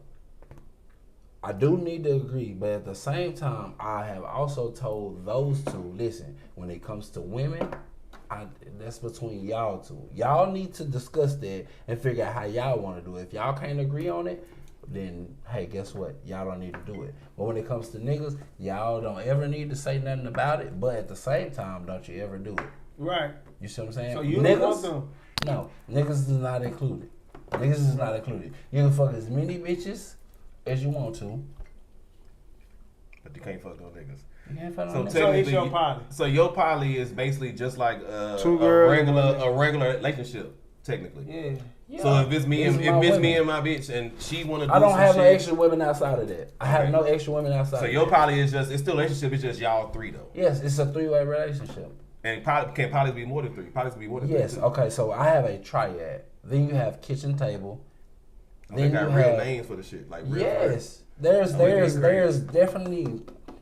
I do need to agree, but at the same time, I have also told those two, listen, when it comes to women, that's between y'all two. Y'all need to discuss that and figure out how y'all want to do it. If y'all can't agree on it, then, hey, guess what? Y'all don't need to do it. But when it comes to niggas, y'all don't ever need to say nothing about it, but at the same time, don't you ever do it. Right. You see what I'm saying? So you don't want them. No, niggas is not included. Niggas is not included. You can fuck as many bitches as you want to. But you can't fuck no niggas. You can't fuck no So niggas. So it's your poly. So your poly is basically just like Two a girls. regular relationship, technically. Yeah. Yeah. So if it's me and These are my if it's me women. and my bitch and she wanna do I don't some have no shit, extra women outside of that. I have Okay. no extra women outside. So of your that. poly is just it's still a relationship. It's just y'all three though. Yes, it's a 3-way relationship. And can polys be more than three? Polys be more than Yes. three. Okay. So I have a triad. Then you have kitchen table. They Then got you real have names for the shit. Like real yes. There's definitely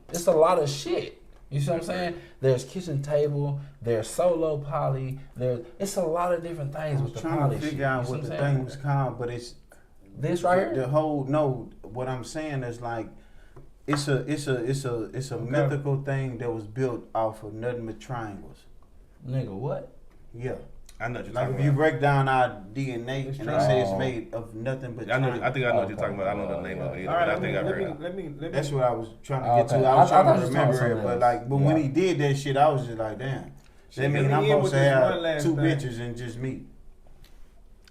it's a lot of shit. You see what I'm saying? There's kitchen table. There's solo poly. It's a lot of different I things was with the trying poly to shit. figure out You see what I'm the saying? thing was called, but it's This right here. the whole what I'm saying is like it's a mythical thing that was built off of nothing but triangles. Nigga, what? Yeah. I know what you're Like talking if you about. break down our DNA It's and they say it's triangles. made of nothing but I know. triangles. I think I know what you're talking about. I don't know the name of it either, All right. but I think I heard it. Let me. That's what I was trying to get Okay. to. I was I trying thought to you was talking remember it, something but else. like, but when Yeah. he did that shit, I was just like, damn. That Shit, mean let I'm me end supposed with to this one have last two thing. bitches and just me.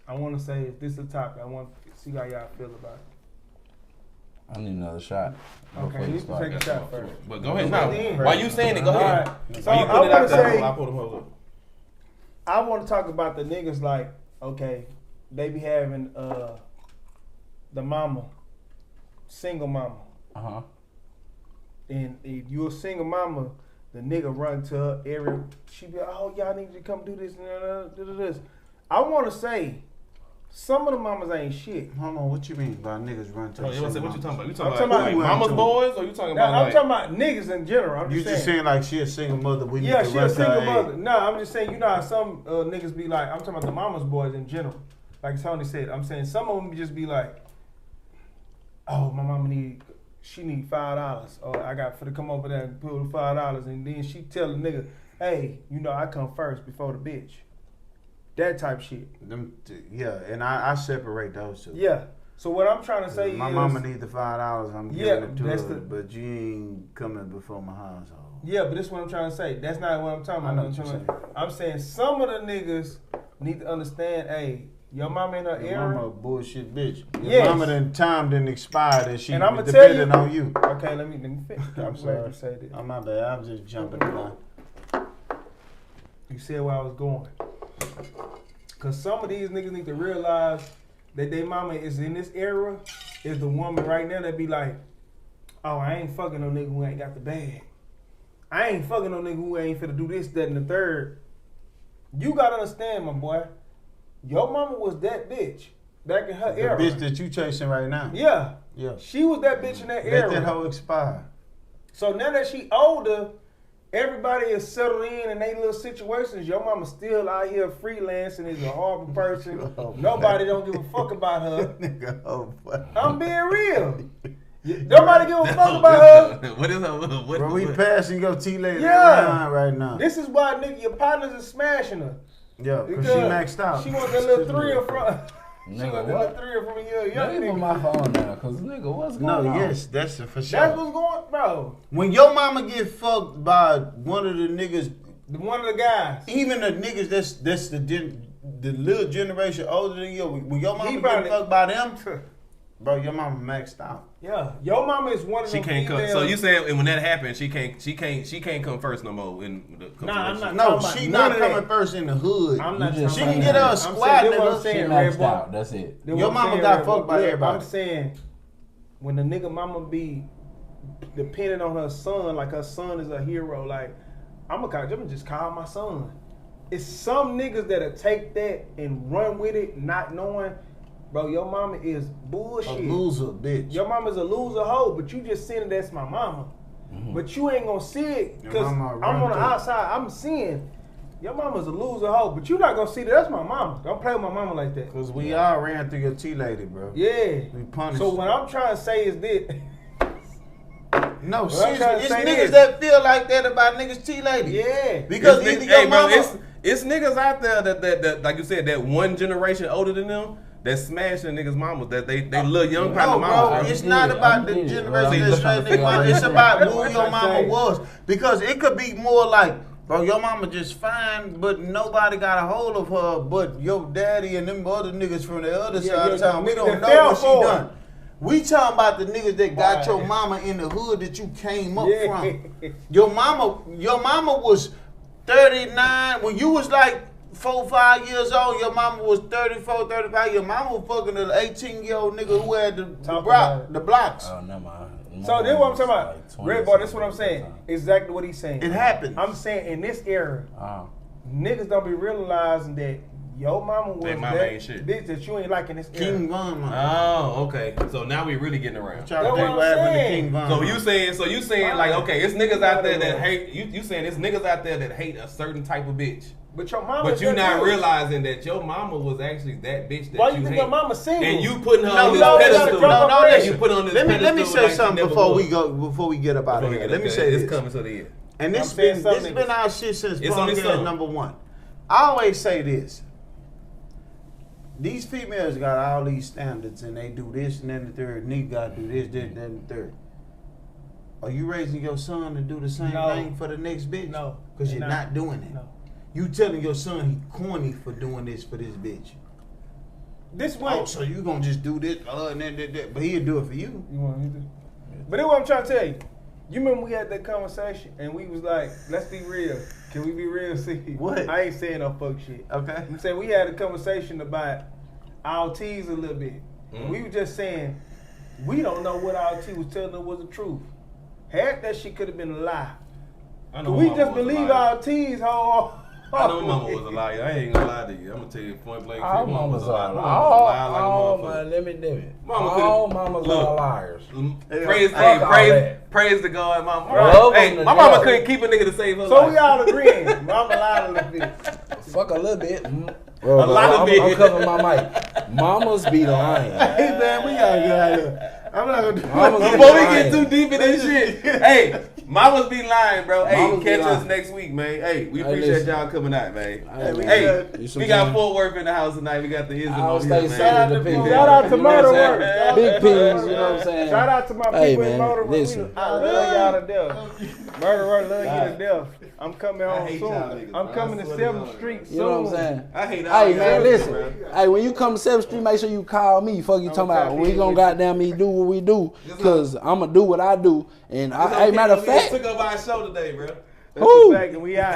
I want to say if this is a topic, I want to see how y'all feel about it. I need another shot. Okay, you can take a shot first. But go ahead At the now. end. While you saying it, go All ahead. right. So While you I put it want out to there, say, I'll pull them hoes up. I want to talk about the niggas like, okay, they be having the mama, single mama. Uh-huh. And if you a single mama, the nigga run to her area. She be like, oh, y'all need to come do this and do this. I want to say, some of the mamas ain't shit. Hold on, what you mean by niggas run to Oh, the you want to say single what you talking about? You I'm talking talking about like about- mama's Who boys, or you talking Now, about I'm like? talking about niggas in general. I'm You just just saying like she a single mother. We yeah, need to she run a to single her mother. aid. No, I'm just saying, you know how some niggas be like, I'm talking about the mama's boys in general. Like Tony said, I'm saying some of them just be like, oh, my mama need $5. Or I got for to come over there and pull the $5. And then she tell the nigga, hey, you know I come first before the bitch. That type shit. Yeah, and I separate those two. Yeah. So what I'm trying to say My is, mama need the $5. I'm Yeah, giving it to that's her, the- but you ain't coming before my household. yeah, but this is what I'm trying to say. That's not what I'm talking I about. know I'm, what you're talking about- I'm saying some of the niggas need to understand, hey, your mama in her Your era. mama a bullshit bitch. Your Yes. mama time didn't expire and she And I'ma tell depending you- on you. Okay, let me finish. I'm I'm sorry. glad you say this. Oh my bad, I'm just jumping the line. You said where I was going. Cause some of these niggas need to realize that their mama is in this era, is the woman right now that be like, oh, I ain't fucking no nigga who ain't got the bag. I ain't fucking no nigga who ain't finna do this, that, and the third. You gotta understand, my boy. Your mama was that bitch back in her The era. bitch that you chasing right now. Yeah. Yeah. She was that bitch in that Let era. that hoe expire. So now that she older, everybody is settled in they little situations. Your mama still out here freelancing, is a horrible person. Oh, Nobody don't give a fuck about her. Nigga, oh, boy. I'm being real. Nobody give a fuck about her. What is that? What, Bro, we what? passing your T-lady Yeah. around right now. This is why nigga, your partners are smashing her. Yeah, because she maxed out. She wants that little thrill from. She Nigga, wants that what? little thrill from a young Let me put nigga. my phone down, cause nigga, what's going No, on? yes, that's for sure. That's what's going, bro. When your mama get fucked by one of the niggas, One of the guys. even the niggas that's the little generation older than you, when your mama He get probably- fucked by them, Bro, your mama maxed out. Yeah, your mama is one of She them can't come. females. So you saying when that happens, she can't come first no more in the Nah, I'm not. No, talking she about not none of coming that. first in the hood. I'm not. You just She talking can about get her a that. squad, I'm saying, nigga. I'm She saying, maxed Red Boy. out. That's it. Then Your what I'm mama saying, got Red fucked Boy, by look, everybody. I'm saying when the nigga mama be depending on her son, like her son is a hero. Like I'm gonna just call my son. It's some niggas that'll take that and run with it, not knowing, bro, your mama is bullshit. A loser, bitch. Your mama's a loser hoe, but you just saying that's my mama. But you ain't gonna see it Your because mama I'm run on the through. outside. I'm seeing your mama's a loser hoe, but you not gonna see that. That's my mama. Don't play with my mama like that. Cause we all ran through your T-lady, bro. Yeah. We punished So you. what I'm trying to say is this. No, What I'm seriously, trying to it's say niggas is- that feel like that about niggas T-lady. Yeah. Because It's either niggas- your hey, bro, mama... it's niggas out there that like you said, that one generation older than them that smashing niggas mamas, that they little young No, probably bro, mamas, bro. it's not about the I'm generation just that's trying to straight figure out nigga. It's what about you're who saying. your mama Saying. was. Because it could be more like, bro, your mama just fine, but nobody got a hold of her but your daddy and them other niggas from the other Yeah, side of yeah, town. We niggas don't that know fell what she for it. done. We talking about the niggas that got Right. your mama in the hood that you came up Yeah. from. Your mama was 39 when you was like 4, 5 years old. Your mama was 34, 35. Your mama was fucking an 18-year-old nigga who had Talk about it. the blocks. Oh, never mind. So this what I'm talking about. Like 20 Red Boy, this what I'm something saying. at the time. Exactly what he's saying. It happens. I'm saying in this era, Uh-huh. niggas don't be realizing that your mama was They mama that ain't shit. bitch that you ain't like in this era. King Von, man. Oh, okay. So now we really getting around. Try to That's think what what I'm happened to saying. King Von. So you saying like, okay, it's niggas out there that hate you saying it's niggas out there that hate a certain type of bitch. But your mama. But you not realizing that your mama was actually that bitch that Why you you think hate. your mama single? And you putting her No, on this no, pedestal. no, And listen. you put her on this Let me pedestal say like she something never before was. we get up out of here. Let me say it's this. coming to the end. And I'm this saying been something, this been niggas. our shit since It's only Podcast some. number 1. I always say this. These females got all these standards and they do this and then the third. Nigga gotta do this, that, and the third. Are you raising your son to do the same No. thing for the next bitch? No. Because you're No. not doing it. No. You telling your son he corny for doing this for this bitch. This one. Oh, so you gonna just do this, and then that, but he'll do it for you. You want me to? But that's what I'm trying to tell you. You remember we had that conversation and we was like, let's be real. Can we be real? See, What? I ain't saying no fuck shit. Okay. I'm saying we had a conversation about our T's a little bit. Mm-hmm. We were just saying we don't know what our T was telling us was the truth. Half that shit could have been a lie. I know We mama just was a believe liar. our T's whole. I know mama was a liar. I ain't gonna lie to you. I'm gonna tell you point blank. All mama was mamas a liar. are Mama was a liar like a all motherfucker. let me. Mama All could've- mamas look. are liars. Praise, Fuck hey, all praise, that. praise to God, mama. Love Hey, them to my mama death. couldn't keep a nigga to save her So life. we all agreeing. Mama lied a little bit. Fuck a little bit. A lot of bit. I'm covering my mic. Mamas be lying. Hey man, we gotta get out of here. I'm not gonna do Mamas be Before we lying. get too deep in this shit, hey, mamas be lying, bro. Hey, Mamas be catch us lying. next week, man. Hey, we Hey, appreciate listen. y'all coming out, man. Hey, Hey, you we got some- Fort Worth in the house tonight. We got the Ism I'll on stay here, safe man. to the people. Shout out to You know what I'm Murder saying? Work. Big P's, you know what I'm saying? Shout out to my Hey, people in man, Murder Work. listen. I love y'all to death. Murder Work, love you to death. I'm coming I home hate soon. y'all niggas, I'm bro. coming I to swear to 7th God. Street soon. You know what I'm saying? I hate all Hey y'all man, niggas, listen. bro. Hey, when you come to 7th Street, make sure you call me. Fuck you talking about. We gonna goddamn me do what we do, cause I'ma do what I do. And It's hey, okay, matter of we just fact, took up our show today, bro. That's Who? a fact, and we out.